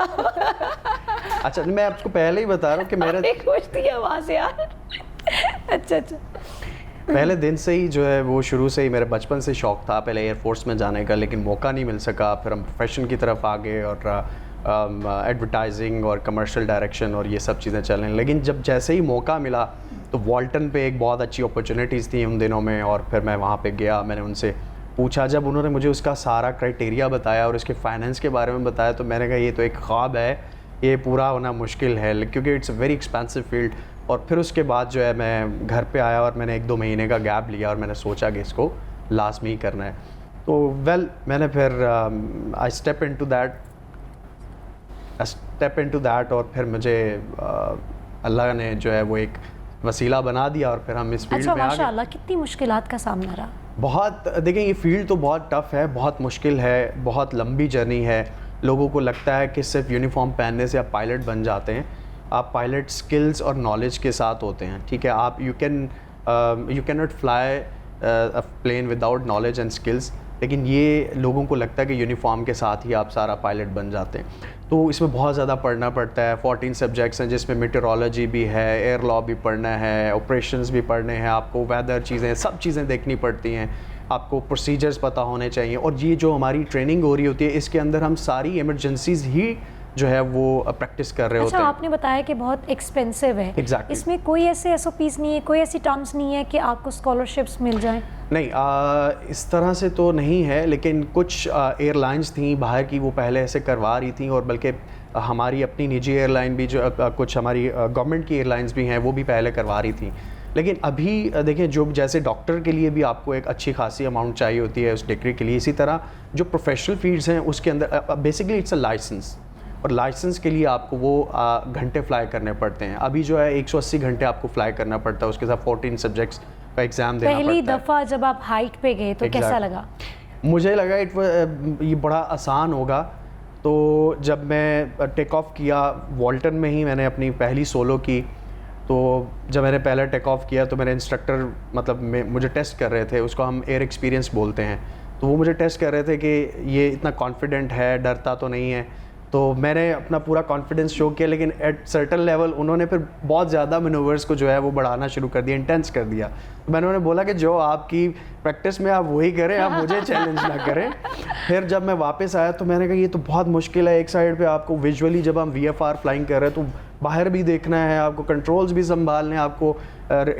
अच्छा, मैं आपको पहले ही बता रहा हूँ कि मेरा खुश थी आवाज़ यार। अच्छा अच्छा। पहले दिन से ही जो है वो शुरू से ही मेरे बचपन से शौक था पहले एयरफोर्स में जाने का, लेकिन मौका नहीं मिल सका। फिर हम प्रोफेशन की तरफ आ गए और एडवर्टाइजिंग और कमर्शियल डायरेक्शन और ये सब चीज़ें चलने। लेकिन जब जैसे ही मौका मिला तो वॉल्टन पे एक बहुत अच्छी अपॉर्चुनिटीज़ थी उन दिनों में, और फिर मैं वहाँ पे गया। मैंने उनसे पूछा, जब उन्होंने मुझे उसका सारा क्राइटेरिया बताया और उसके फाइनेंस के बारे में बताया, तो मैंने कहा ये तो एक ख्वाब है, ये पूरा होना मुश्किल है, क्योंकि it's a very expensive field. और फिर उसके बाद जो है मैं घर पे आया और मैंने 1-2 महीने का गैप लिया और मैंने सोचा कि इसको लाजमी करना है। तो मैंने फिर आई स्टेप इनटू दैट और फिर मुझे अल्लाह ने जो है वो एक वसीला बना दिया और फिर हम इस फील्ड अच्छा, में आ गए। माशाल्लाह, कितनी मुश्किलात का सामना रहा? बहुत, देखें ये फील्ड तो बहुत टफ़ है, बहुत मुश्किल है, बहुत लंबी जर्नी है। लोगों को लगता है कि सिर्फ यूनिफॉर्म पहनने से आप पायलट बन जाते हैं। आप पायलट स्किल्स और नॉलेज के साथ होते हैं, ठीक है। आप you can not fly a plane without knowledge and skills. लेकिन ये लोगों को लगता है कि यूनिफॉर्म के साथ ही आप सारा पायलट बन जाते हैं। तो इसमें बहुत ज़्यादा पढ़ना पड़ता है। 14 सब्जेक्ट्स हैं जिसमें मीटरोलॉजी भी है, एयर लॉ भी पढ़ना है, ऑपरेशंस भी पढ़ने हैं, आपको वेदर चीज़ें, सब चीज़ें देखनी पड़ती हैं, आपको प्रोसीजर्स पता होने चाहिए। और ये जो हमारी ट्रेनिंग हो रही होती है इसके अंदर हम सारी इमरजेंसीज ही जो है वो प्रैक्टिस कर रहे होते अच्छा, हैं। आपने बताया कि बहुत एक्सपेंसिव है। Exactly. इसमें कोई ऐसे SOPs नहीं है, कोई ऐसी टर्म्स नहीं है कि आपको स्कॉलरशिप्स मिल जाएं? नहीं, इस तरह से तो नहीं है, लेकिन कुछ एयरलाइंस थी बाहर की, वो पहले ऐसे करवा रही थी, और बल्कि हमारी अपनी निजी एयरलाइन भी जो कुछ हमारी गवर्नमेंट की एयरलाइंस भी हैं वो भी पहले करवा रही थी। लेकिन अभी देखिए, जो जैसे डॉक्टर के लिए भी आपको एक अच्छी खासी अमाउंट चाहिए होती है उस डिग्री के लिए, इसी तरह जो प्रोफेशनल फील्ड्स हैं उसके अंदर बेसिकली इट्स अ लाइसेंस, और लाइसेंस के लिए आपको वो घंटे फ्लाई करने पड़ते हैं। अभी जो है 180 घंटे आपको फ्लाई करना पड़ता है, उसके साथ 14 सब्जेक्ट्स का एग्ज़ाम देना पड़ता है। पहली दफ़ा जब आप हाइट पे गए तो कैसा Exactly. लगा? मुझे लगा ये बड़ा आसान होगा। तो जब मैं टेक ऑफ किया, वॉल्टन में ही मैंने अपनी पहली सोलो की, तो जब मैंने पहला टेक ऑफ किया तो मेरे इंस्ट्रक्टर मतलब मुझे टेस्ट कर रहे थे, उसको हम एयर एक्सपीरियंस बोलते हैं। तो वो मुझे टेस्ट कर रहे थे कि ये इतना कॉन्फिडेंट है, डरता तो नहीं है। तो मैंने अपना पूरा कॉन्फिडेंस शो किया, लेकिन एट सर्टन लेवल उन्होंने फिर बहुत ज़्यादा मैनूवर्स को जो है वो बढ़ाना शुरू कर दिया, इंटेंस कर दिया। तो मैंने उन्हें बोला कि जो आपकी प्रैक्टिस में आप वही करें, आप मुझे चैलेंज ना करें। फिर जब मैं वापस आया तो मैंने कहा ये तो बहुत मुश्किल है। एक साइड पे आपको विजुअली जब हम VFR फ्लाइंग कर रहे हैं तो बाहर भी देखना है, आपको कंट्रोल्स भी संभालने हैं, आपको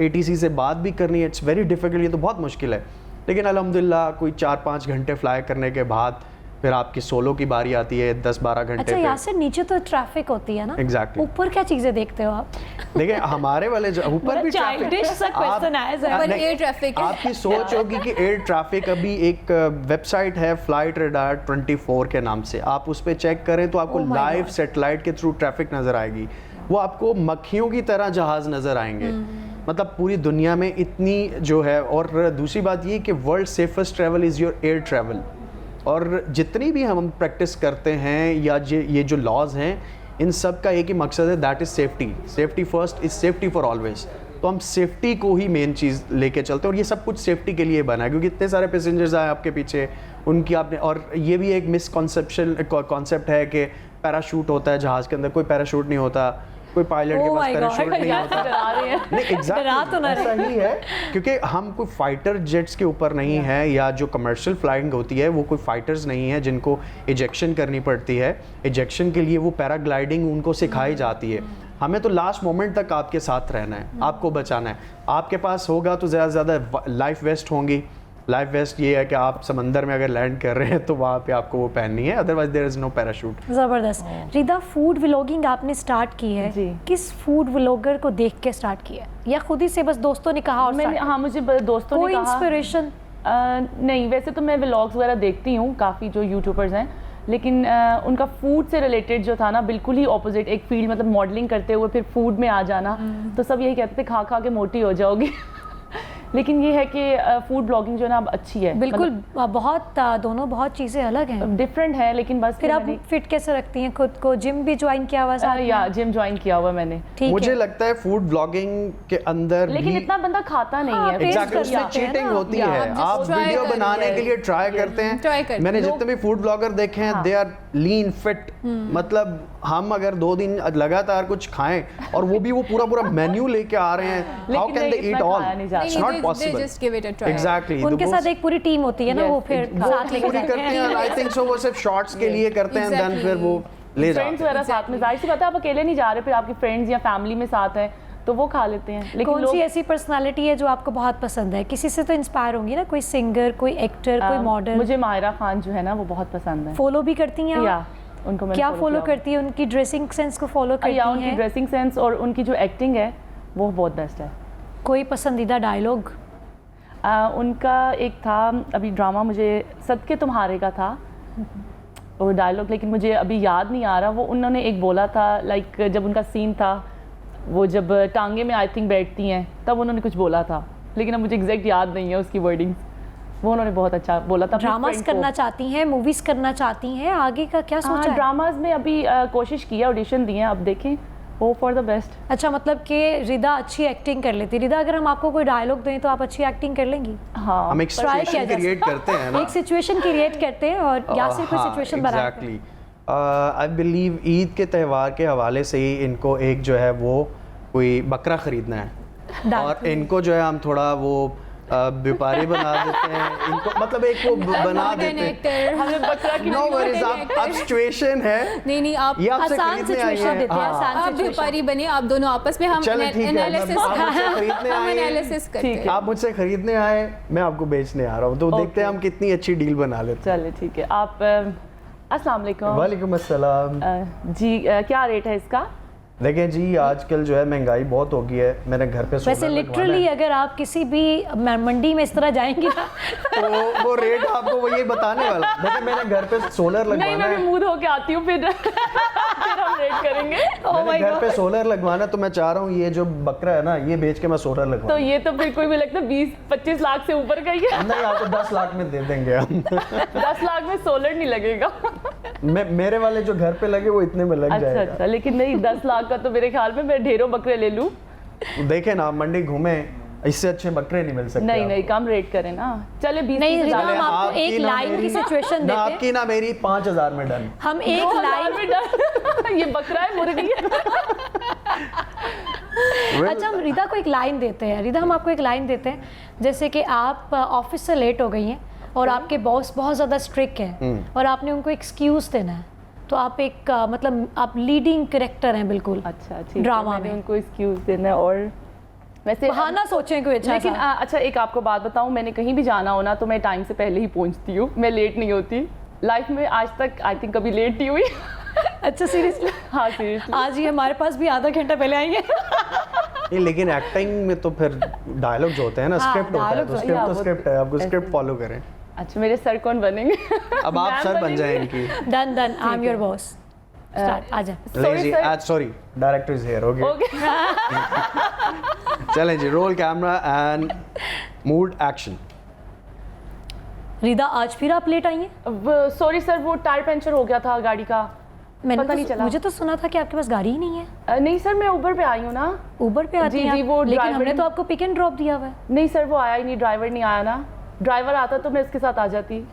ATC से बात भी करनी है, इट्स वेरी डिफ़िकल्ट, ये तो बहुत मुश्किल है। लेकिन अल्हम्दुलिल्लाह कोई 4-5 घंटे फ्लाई करने के बाद फिर आपकी सोलो की बारी आती है 10-12 घंटे अच्छा, पे। यहाँ से नीचे तो ट्रैफिक होती है ना? Exactly. ऊपर क्या चीज़ें देखते हो आप? देखिए हमारे वाले जो ऊपर भी childish सा question आया ज़रा। पर नहीं, air traffic है। आपकी सोच होगी कि एयर ट्रैफिक, अभी एक वेबसाइट है फ्लाइट रडार 24 के नाम से, आप उस पर चेक करें तो आपको Oh my live God. Satellite के थ्रू ट्रैफिक नज़र आएगी। वो आपको मक्खियों की तरह जहाज़ नज़र आएंगे। मतलब पूरी दुनिया में इतनी जो है। और दूसरी बात ये कि world safest travel is your air travel. और जितनी भी हम प्रैक्टिस करते हैं या ये जो लॉज हैं, इन सब का एक ही मकसद है, that is safety. Safety first is safety for always. तो हम सेफ्टी को ही मेन चीज़ लेके चलते हैं, और ये सब कुछ सेफ्टी के लिए बना है, क्योंकि इतने सारे पैसेंजर्स आए आपके पीछे, उनकी आपने। और ये भी एक कॉन्सेप्ट है कि पैराशूट होता है जहाज़ के अंदर, कोई पैराशूट नहीं होता, कोई पायलट के Oh pass my God. Parachute नहीं होता। डरा रहे हैं। नहीं, डरा तो ना एग्जैक्टली ऐसा ही है, क्योंकि हम कोई फाइटर जेट्स के ऊपर नहीं है, या जो कमर्शियल फ्लाइंग होती है वो कोई फाइटर्स नहीं है जिनको इजेक्शन करनी पड़ती है। इजेक्शन के लिए वो पैराग्लाइडिंग उनको सिखाई जाती है। हमें तो लास्ट मोमेंट तक आपके साथ रहना है, आपको बचाना है। आपके पास होगा तो ज़्यादा से ज़्यादा लाइफ वेस्ट होंगी। लाइफ वेस्ट ये है कि आप समंदर में अगर लैंड कर रहे हैं तो वहाँ पे आपको वो पहननी है, otherwise there is no parachute. ज़बरदस्त। रिदा, फूड व्लॉगिंग आपने स्टार्ट की है, जी। किस फूड व्लॉगर को देख के स्टार्ट किया है, या खुद ही से बस दोस्तों ने कहा और मैंने start? हाँ, मुझे दोस्तों कोई ने कहा। इंस्पिरेशन? नहीं, वैसे तो मैं व्लॉग्स वगैरह देखती हूँ, काफ़ी जो यूट्यूबर्स हैं, लेकिन उनका फूड से रिलेटेड जो था ना, बिल्कुल ही ऑपोजिट एक फील्ड, मतलब मॉडलिंग करते हुए फिर फूड में आ जाना। तो सब यही कहते थे खा खा के मोटी हो जाओगी। लेकिन ये है कि फूड ब्लॉगिंग जो है ना अब अच्छी है, बिल्कुल। बहुत दोनों बहुत चीज़ें अलग हैं। डिफरेंट है। लेकिन बस फिर आप फिट कैसे रखती हैं खुद को? जिम भी ज्वाइन किया हुआ साथ या में? जिम ज्वाइन किया हुआ मैंने, ठीक मुझे है। लगता है फूड ब्लॉगिंग के अंदर लेकिन भी इतना बंदा खाता नहीं हाँ, है। taste एग्जैक्टली कर उसमें सकते हैं चीटिंग ना। होती Yeah, है। just आप try वीडियो कर बनाने लिया के लिए ट्राई करते हैं। Try करते मैंने हैं। जितने भी फूड ब्लॉगर देखे हैं, दे आर लीन फिट। मतलब हम अगर 2 दिन लगातार कुछ खाएं और वो भी वो पूरा मेन्यू लेके आ रहे हैं, हाउ लेकिन कैन दे नहीं, ईट इतना ऑल? खाया नहीं जाता। इट्स नहीं, not they possible. just give it a try. Exactly उनके साथ एक पूरी टीम होती है ना, Yes, वो फिर वो साथ लेके पूरी जाते करते हैं। आई थिंक सो वो सिर्फ शॉर्ट्स के लिए करते हैं, देन Exactly. फिर वो ले जाते फ्रेंड्स हैं। वगैरह साथ में, जाहिर सी बात है आप अकेले नहीं जा रहे, फिर आपके फ्रेंड्स या फैमिली में साथ हैं तो वो खा लेते हैं। लेकिन कौन सी ऐसी पर्सनालिटी है जो आपको बहुत पसंद है? किसी से तो इंस्पायर होंगी ना, कोई सिंगर, कोई एक्टर, कोई मॉडल? मुझे माहिरा खान जो है ना वो बहुत पसंद है। फॉलो भी करती हैं या आप? उनको मैं क्या फॉलो करती है? उनकी ड्रेसिंग सेंस को फॉलो करती या उनकी हैं? ड्रेसिंग सेंस और उनकी जो एक्टिंग है वो बहुत बेस्ट है। कोई पसंदीदा डायलॉग? उनका एक था अभी ड्रामा, मुझे सदके तुम्हारे का था वो डायलॉग, लेकिन मुझे अभी याद नहीं आ रहा। वो उन्होंने एक बोला था, लाइक जब उनका सीन था, वो जब टांगे में आई थिंक बैठती हैं तब उन्होंने कुछ बोला था, लेकिन अब मुझे एग्जैक्ट याद नहीं है उसकी वर्डिंग्स। वो उन्होंने बहुत अच्छा बोला था। ड्रामास करना चाहती हैं, मूवीज करना चाहती हैं, आगे का क्या सोचा है? ड्रामाज में अभी कोशिश की है, ऑडिशन दिए हैं, अब देखें होप फॉर द बेस्ट। अच्छा, मतलब कि रिदा अच्छी एक्टिंग कर लेती। रिदा, अगर हम आपको कोई डायलॉग दें तो आप अच्छी एक्टिंग कर लेंगी? हाँ, हम एक Try किया सिचुएशन जा क्रिएट सकता है। करते हैं ना, एक सिचुएशन क्रिएट करते हैं और यासिर कोई सिचुएशन बनाते हैं। एग्जैक्टली। आई बिलीव ईद के त्यौहार के हवाले से ही इनको एक जो है वो कोई बकरा ख़रीदना है और इनको जो है हम थोड़ा वो व्यापारी बना देते हैं इनको, मतलब एक वो बना देते हैं। हमें बकरा की नो वरीज, आप सिचुएशन है, नहीं आप ये आपसे आसान खरीदने आई सिचुएशन है। देते हैं, हाँ। आसान आप सिचुएशन। व्यापारी बने, आप दोनों आपस में हम चलें, ठीक है, एनालिसिस आप मुझसे खरीदने आए हैं। एनालिसिस करते ठीक हैं। है। आप मुझसे खरीदने आए, मैं आपको बेचने आ रहा हूँ, तो देखते हैं हम कितनी अच्छी डील बना लेते चले ठीक है। आप अस्सलाम हैं। वालेकुम। वालेकुम अस्सलाम। जी क्या रेट है इसका? देखें जी, आजकल जो है महंगाई बहुत हो गई है, मैंने घर पे वैसे सोलर लगवाना लिटरली है। अगर आप किसी भी मंडी में इस तरह जाएंगी ना तो वो रेट आपको वो यही बताने वाला। देखिए मैंने घर पे सोलर नहीं, लगवाना मैं भी है, मूड होके आती हूँ फिर फिर हम रेट करेंगे। मैंने घर पे सोलर लगवाना है, तो मैं चाह रहा हूँ ये जो बकरा है ना, ये बेच के मैं सोलर तो लगवाऊं। ये तो फिर कोई भी लगता है 20-25 लाख से ऊपर का ही है। नहीं, आपको 10 लाख में दे देंगे हम। 10 लाख में सोलर नहीं लगेगा। मेरे वाले जो घर पे लगे वो इतने में लग अच्छा जाएगा। अच्छा, लेकिन नहीं 10 लाख का तो मेरे ख्याल में मैं ढेरों बकरे ले लूँ। देखे ना, मंडी घूमे, इससे अच्छे बकरे नहीं मिल सकते नहीं आपको। नहीं, कम रेट करें ना। चले 20 नहीं, रिदा, चले, हम आपको आपकी एक ना लाइन की मेरी- सिचुएशन ना देते हैं। आपकी ना मेरी 5000 में डन। हम एक 2000 लाइन में डर। ये बकरा है, मुर्गी है। अच्छा, हम रिदा को एक लाइन देते हैं। रिदा, हम आपको एक लाइन देते हैं, जैसे कि आप ऑफिस से लेट हो गई हैं और आपके बॉस बहुत ज़्यादा स्ट्रिक्ट हैं और आपने उनको एक्सक्यूज़ देना है, तो आप एक मतलब आप लीडिंग कैरेक्टर हैं बिल्कुल अच्छा ठीक है, ड्रामा मैंने में। उनको एक्सक्यूज देना है। और वैसे बहाना सोचें कोई अच्छा लेकिन सा। अच्छा, एक आपको बात बताऊं, मैंने कहीं भी जाना हो ना तो मैं टाइम से पहले ही पहुंचती हूँ, मैं लेट नहीं होती। लाइफ में आज तक आई थिंक कभी लेट नहीं हुई। अच्छा, सीरियसली? हाँ सीरियसली। आज ही हमारे पास भी आधा घंटा पहले आएंगे। नहीं, लेकिन एक्टिंग में तो फिर डायलॉग जो होते हैं ना, हाँ, स्क्रिप्ट होता है, dialogue तो तो- स्क्रिप्ट तो वो- स्क्रिप्ट है, आपको ऐसे- स्क्रिप्ट फॉलो करें। अच्छा, मेरे सर कौन बनेंगे? अब आप मैम सर बन बनेंगी? जाए इनकी। Done done, I am your boss. Start, आ जाए। Sorry, sir. Sorry, director is here. Okay, okay. चलें जी, roll camera and mood action. Rida, आज फिर आप लेट आई हैं? सॉरी सर, वो टायर पंचर हो गया था गाड़ी का। पता नहीं चला। मुझे तो सुना था कि आपके पास गाड़ी ही नहीं है। नहीं सर, मैं उबर पे आई हूँ ना। उबर पे आती जी, हैं जी, आप? वो लेकिन driver हमने ने- तो आपको पिक एंड ड्रॉप दिया हुआ है। नहीं सर, वो आया ही नहीं, ड्राइवर नहीं आया ना। ड्राइवर आता तो मैं उसके साथ आ जाती।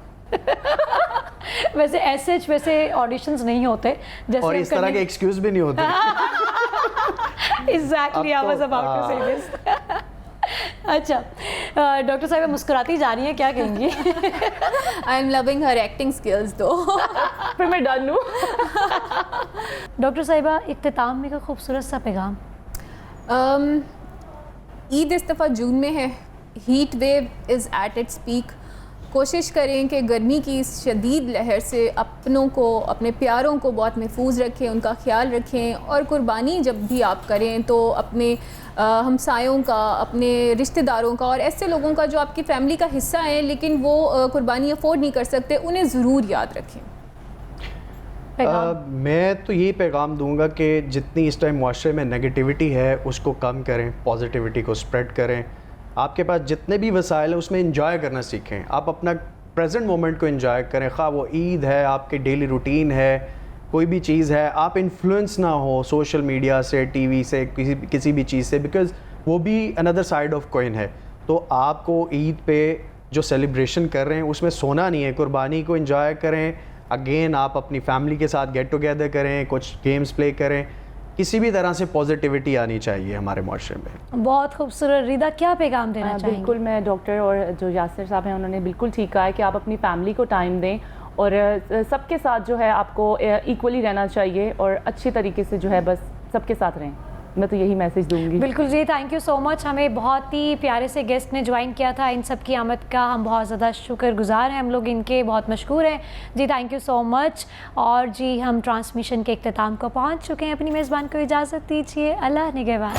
वैसे एसएच वैसे ऑडिशंस नहीं होते जैसे और हम इस तरह के एक्सक्यूज भी नहीं होते। एग्जैक्टली, आई अब वाज तो- अबाउट टू से दिस। अच्छा, डॉक्टर साहिबा मुस्कुराती जा रही हैं, क्या कहेंगी? I am loving her acting skills दो। फिर मैं डन हूँ। डॉक्टर साहिबा, इख्तिताम में का खूबसूरत सा पैगाम। ईद इस दफ़ा जून में है, heat wave is at its peak. कोशिश करें कि गर्मी की इस शदीद लहर से अपनों को, अपने प्यारों को बहुत महफूज रखें, उनका ख्याल रखें। और कुर्बानी जब भी आप करें तो अपने हमसायों का, अपने रिश्तेदारों का और ऐसे लोगों का जो आपकी फ़ैमिली का हिस्सा हैं लेकिन वो कुर्बानी अफोर्ड नहीं कर सकते, उन्हें ज़रूर याद रखें। पैगाम। मैं तो ये पैगाम दूंगा कि जितनी इस टाइम मुआशरे में नेगेटिविटी है उसको कम करें, पॉजिटिविटी को स्प्रेड करें। आपके पास जितने भी वसाइल हैं उसमें इंजॉय करना सीखें। आप अपना प्रेजेंट मोमेंट को इंजॉय करें, खा वो ईद है, आपकी डेली रूटीन है, कोई भी चीज़ है। आप इन्फ्लुएंस ना हो सोशल मीडिया से, टीवी से, किसी भी चीज़ से, बिकॉज़ वो भी अनदर साइड ऑफ कॉइन है। तो आपको ईद पे जो सेलिब्रेशन कर रहे हैं उसमें सोना नहीं है, कुर्बानी को इंजॉय करें। अगेन आप अपनी फैमिली के साथ गेट टुगेदर करें, कुछ गेम्स प्ले करें, किसी भी तरह से पॉजिटिविटी आनी चाहिए हमारे माशरे में। बहुत खूबसूरत। रिदा, क्या पैगाम देना चाहेंगे? बिल्कुल, मैं डॉक्टर और जो यासिर साहब हैं उन्होंने बिल्कुल ठीक कहा है कि आप अपनी फैमिली को टाइम दें और सबके साथ जो है आपको इक्वली रहना चाहिए और अच्छी तरीके से जो है बस सबके साथ रहें। मैं तो यही मैसेज दूंगी। बिल्कुल जी, थैंक यू सो मच। हमें बहुत ही प्यारे से गेस्ट ने ज्वाइन किया था। इन सब की आमद का हम बहुत ज़्यादा शुक्रगुजार हैं, हम लोग इनके बहुत मशहूर हैं जी। Thank you so much. और जी, हम ट्रांसमिशन के इख्तिताम को पहुंच चुके हैं। अपनी मेज़बान को इजाज़त दीजिए। अल्लाह निगहबान।